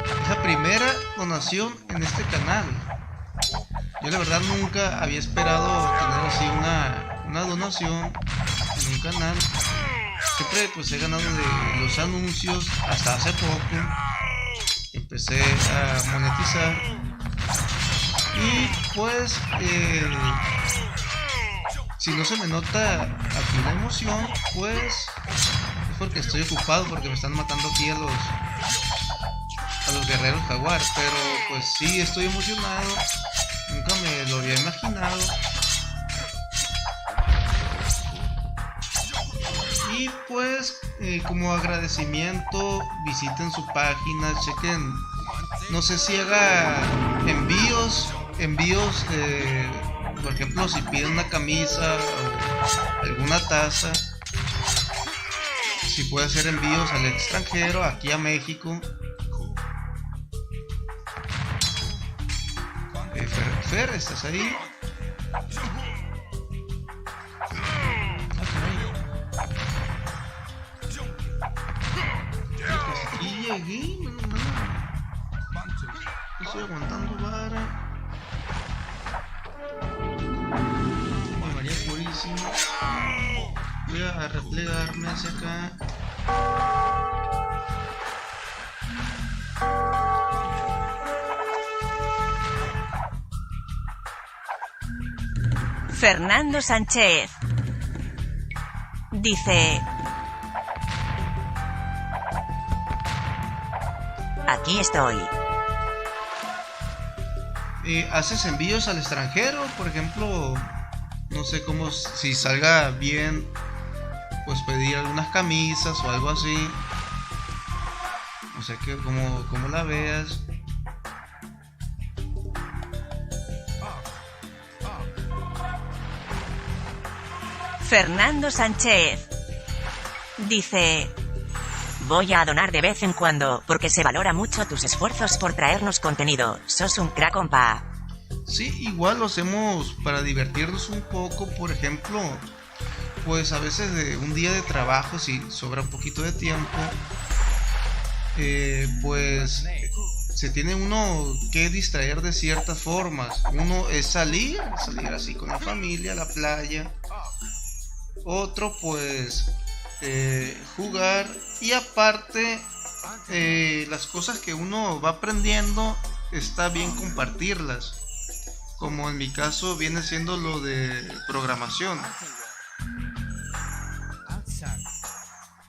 Es la primera donación en este canal. Yo la verdad nunca había esperado tener así una donación en un canal. Siempre pues he ganado de los anuncios. Hasta hace poco empecé a monetizar. Y pues si no se me nota aquí la emoción, pues es porque estoy ocupado, porque me están matando aquí a los guerreros jaguar. Pero pues sí, estoy emocionado. Nunca me lo había imaginado. Y pues como agradecimiento, visiten su página, chequen, no sé si haga envíos, por ejemplo, si piden una camisa o alguna taza, si puede hacer envíos al extranjero, aquí a México. Fer, ¿estás ahí? Aquí llegué, no. Estoy aguantando vara. Ay, María Purísima. Voy a replegarme hacia acá. Fernando Sánchez dice: aquí estoy. ¿Haces envíos al extranjero? Por ejemplo, no sé cómo, si salga bien, pues pedir algunas camisas o algo así. No sé cómo la veas. Fernando Sánchez dice: voy a donar de vez en cuando, porque se valora mucho tus esfuerzos por traernos contenido. Sos un crack, compa. Sí, igual lo hacemos para divertirnos un poco. Por ejemplo, pues a veces de un día de trabajo, si sobra un poquito de tiempo, pues se tiene uno que distraer de ciertas formas. Uno es salir así con la familia a la playa. Otro pues jugar, y aparte las cosas que uno va aprendiendo está bien compartirlas, como en mi caso viene siendo lo de programación,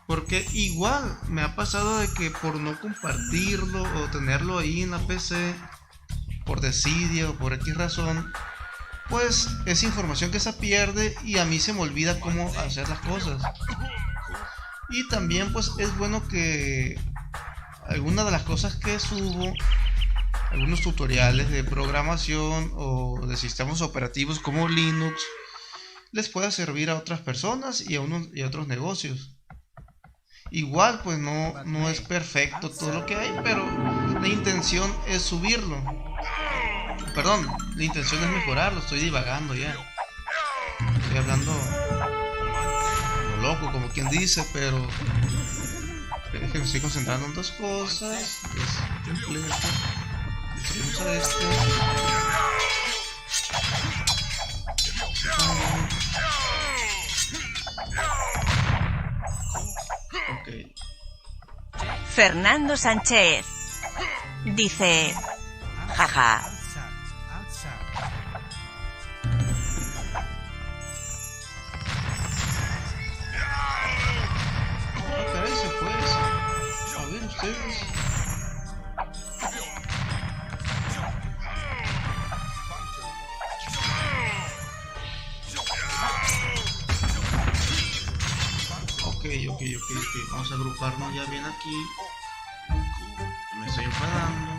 porque igual me ha pasado de que por no compartirlo o tenerlo ahí en la PC por desidia o por X razón, pues es información que se pierde y a mí se me olvida cómo hacer las cosas. Y también pues es bueno que algunas de las cosas que subo, algunos tutoriales de programación o de sistemas operativos como Linux, les pueda servir a otras personas y a otros negocios. Igual pues no es perfecto todo lo que hay, pero la intención es subirlo. Perdón, la intención es mejorarlo. Estoy divagando ya. Estoy hablando lo loco, como quien dice, pero es que me estoy concentrando en dos cosas. Es completo. Destruimos a este. Ok. Fernando Sánchez dice: jaja. Ah, caray, se fue ese. A ver, ustedes. Ok. Vamos a agruparnos ya bien aquí. Me estoy enfadando.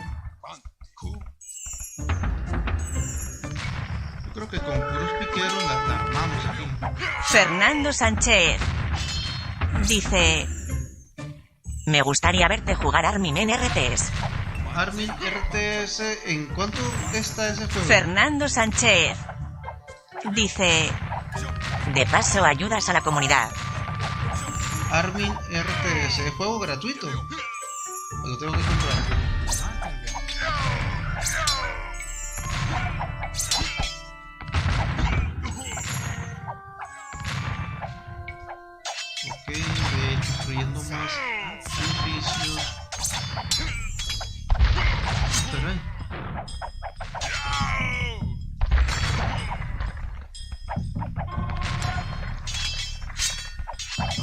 Yo creo que con puros piqueros la armamos aquí. Fernando Sánchez dice: me gustaría verte jugar Armin en RTS. Armin RTS, ¿en cuánto está ese juego? Fernando Sánchez dice: de paso ayudas a la comunidad. Armin RTS, ¿es juego gratuito? ¿O lo tengo que comprar? Ok, voy a ir construyendo más edificios. Caray.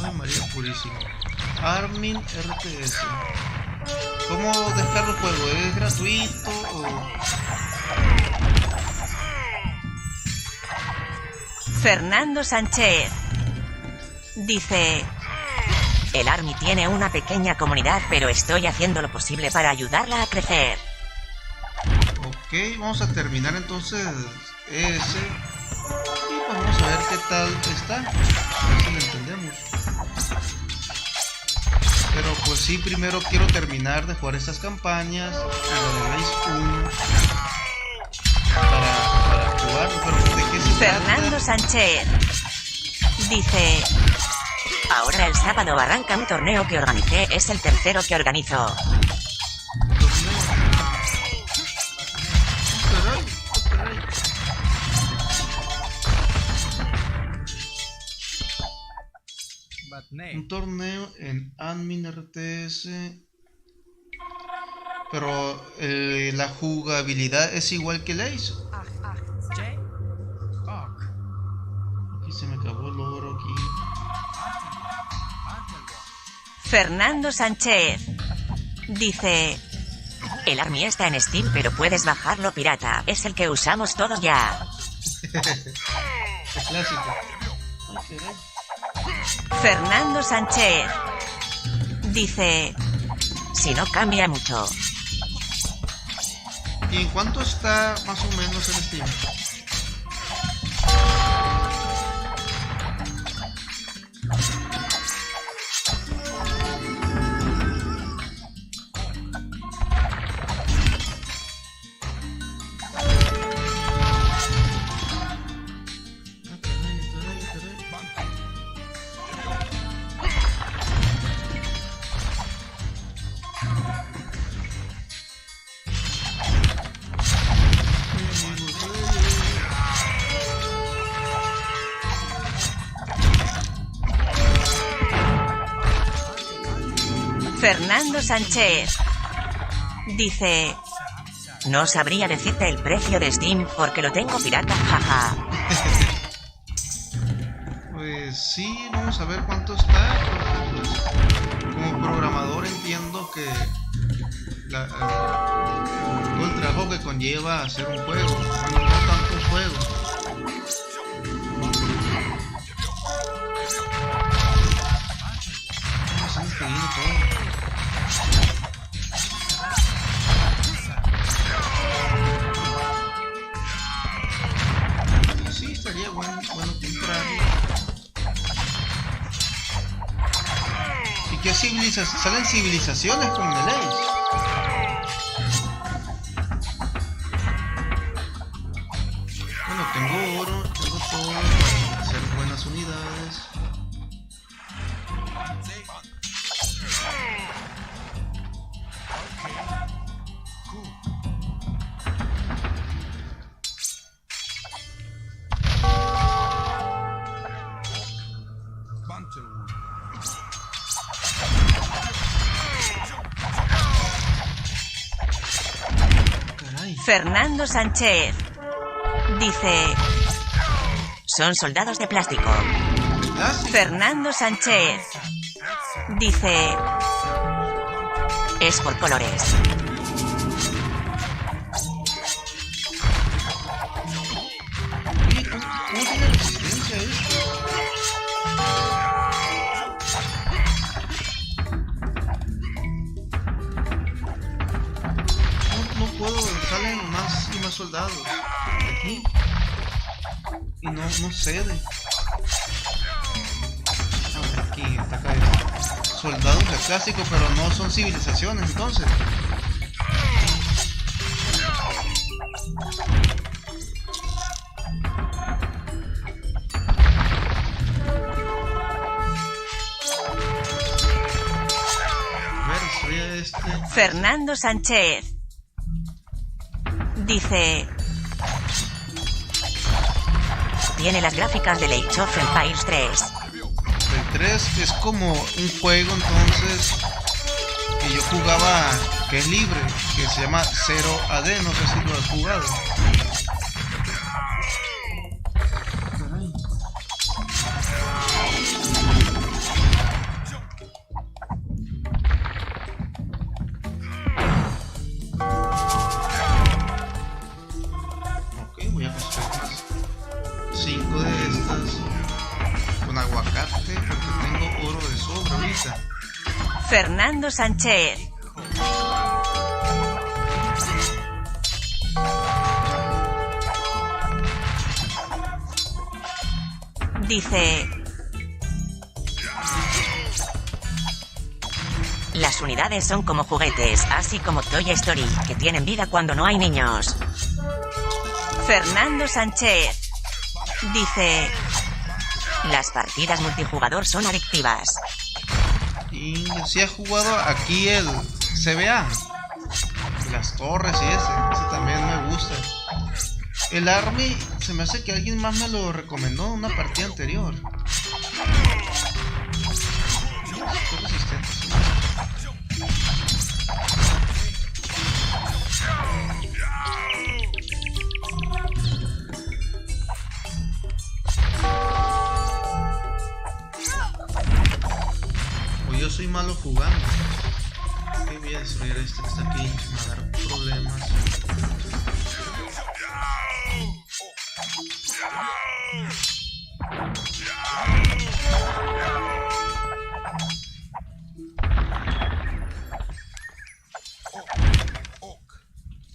Ay, María Purísima. Armin RTS. ¿Cómo descargo el juego? ¿Es gratuito o...? Fernando Sánchez dice: el Army tiene una pequeña comunidad, pero estoy haciendo lo posible para ayudarla a crecer. Ok, vamos a terminar entonces ese. Y pues vamos a ver qué tal está. A ver si lo entendemos. Pero pues sí, primero quiero terminar de jugar estas campañas. Y lo de Blaze 1. Para jugar. Pero ¿de qué se Fernando trata? Sánchez dice: ahora el sábado arranca un torneo que organicé, es el tercero que organizo. Un torneo en Admin RTS. Pero la jugabilidad es igual que el Ace. Aquí se me acabó el oro aquí. Fernando Sánchez dice: el Army está en Steam, pero puedes bajarlo pirata. Es el que usamos todos ya. Es clásico. Ay, caray. Fernando Sánchez dice: si no cambia mucho. ¿Y en cuánto está más o menos en Steam? Fernando Sánchez dice: no sabría decirte el precio de Steam porque lo tengo pirata, jaja. Pues sí, vamos a ver cuánto está. Porque, pues, como programador entiendo que todo el trabajo que conlleva hacer un juego, bueno, no tantos juegos. Estamos escribiendo todo. Y sí, estaría bueno comprarlo. ¿Y qué civilizaciones? ¿Salen civilizaciones con el Ace? Bueno, tengo oro, tengo todo para hacer buenas unidades. Bantu. Caray. Fernando Sánchez dice: son soldados de plástico. Ah, sí. Fernando Sánchez dice: es por colores. Oye, ¿cómo tiene resistencia esto? No puedo, salen más y más soldados aquí. Y no cede. A ver, aquí ataca esto. Soldados de clásico, pero no son civilizaciones entonces. A ver, soy este. Fernando Sánchez dice: tiene las gráficas de Age of Empires 3. El 3 es como un juego entonces que yo jugaba, que es libre, que se llama 0AD, no sé si lo has jugado. Caray. Ok, voy a buscar más. 5 de estas con aguacate porque tengo oro de sobra ahorita. Fernando Sánchez dice: las unidades son como juguetes, así como Toy Story, que tienen vida cuando no hay niños. Fernando Sánchez dice: las partidas multijugador son adictivas. Y si ha jugado aquí el CBA, las torres y ese también me gusta. El Army se me hace que alguien más me lo recomendó en una partida anterior. Qué resistente, sí. O yo soy malo jugando. Ok, voy a destruir este que está aquí. Me va a dar problemas.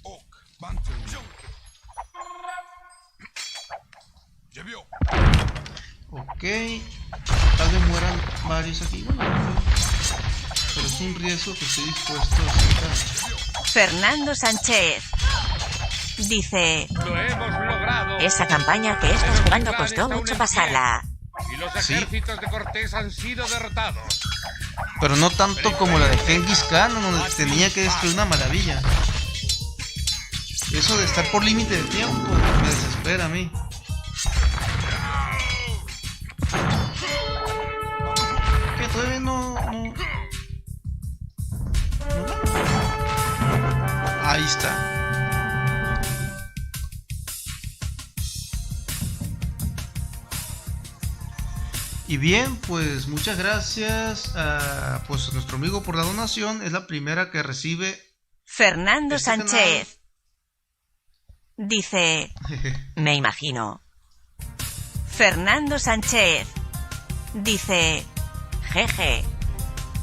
Orc, Bantu. Llevio. Ok. Tal vez mueran varios aquí. Bueno, pero es un riesgo que estoy dispuesto a aceptar. Fernando Sánchez dice: Lo hemos logrado. esa campaña que estás jugando costó mucho pasarla. Y los Sí. ejércitos de Cortés han sido derrotados. Pero no tanto como la de Genghis Khan, donde tenía que destruir una maravilla. Eso de estar por límite de tiempo me desespera a mí. Que todavía no. Ahí está. Y bien, pues muchas gracias a pues, nuestro amigo por la donación. Es la primera que recibe. Fernando Este Sánchez dice: me imagino. Fernando Sánchez dice: jeje.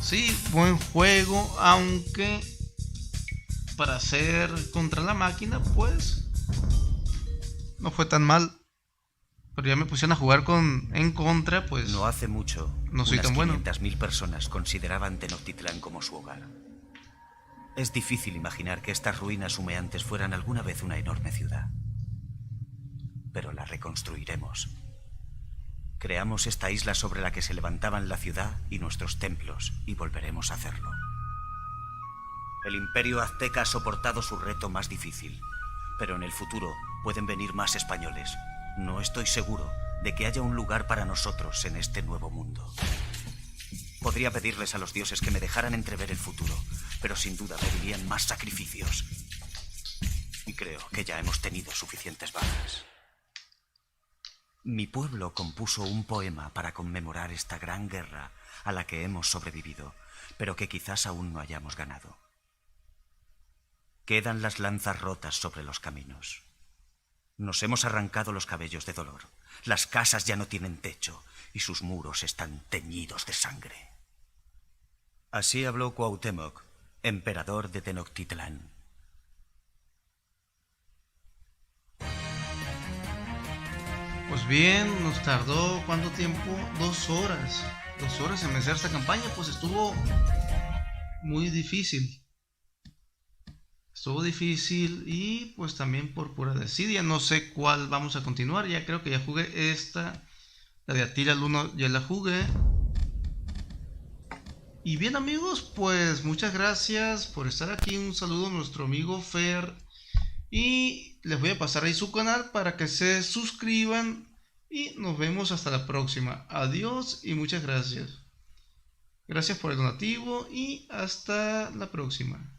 Sí, buen juego, aunque para hacer contra la máquina, pues no fue tan mal. Pero ya me pusieron a jugar en contra, pues No hace mucho, no soy unas tan bueno. 500.000 personas consideraban Tenochtitlán como su hogar. Es difícil imaginar que estas ruinas humeantes fueran alguna vez una enorme ciudad. Pero la reconstruiremos. Creamos esta isla sobre la que se levantaban la ciudad y nuestros templos, y volveremos a hacerlo. El imperio azteca ha soportado su reto más difícil, pero en el futuro pueden venir más españoles. No estoy seguro, de que haya un lugar para nosotros en este nuevo mundo. Podría pedirles a los dioses que me dejaran entrever el futuro, pero sin duda pedirían más sacrificios. Y creo que ya hemos tenido suficientes bajas. Mi pueblo compuso un poema para conmemorar esta gran guerra a la que hemos sobrevivido, pero que quizás aún no hayamos ganado. Quedan las lanzas rotas sobre los caminos. Nos hemos arrancado los cabellos de dolor. Las casas ya no tienen techo y sus muros están teñidos de sangre. Así habló Cuauhtémoc, emperador de Tenochtitlán. Pues bien, nos tardó, ¿cuánto tiempo? 2 horas. 2 horas en vencer esta campaña, pues estuvo muy difícil. Estuvo difícil y pues también por pura desidia. No sé cuál vamos a continuar. Ya creo que ya jugué esta. La de Atila el 1 ya la jugué. Y bien amigos, pues muchas gracias por estar aquí. Un saludo a nuestro amigo Fer. Y les voy a pasar ahí su canal para que se suscriban. Y nos vemos hasta la próxima. Adiós y muchas gracias. Gracias por el donativo y hasta la próxima.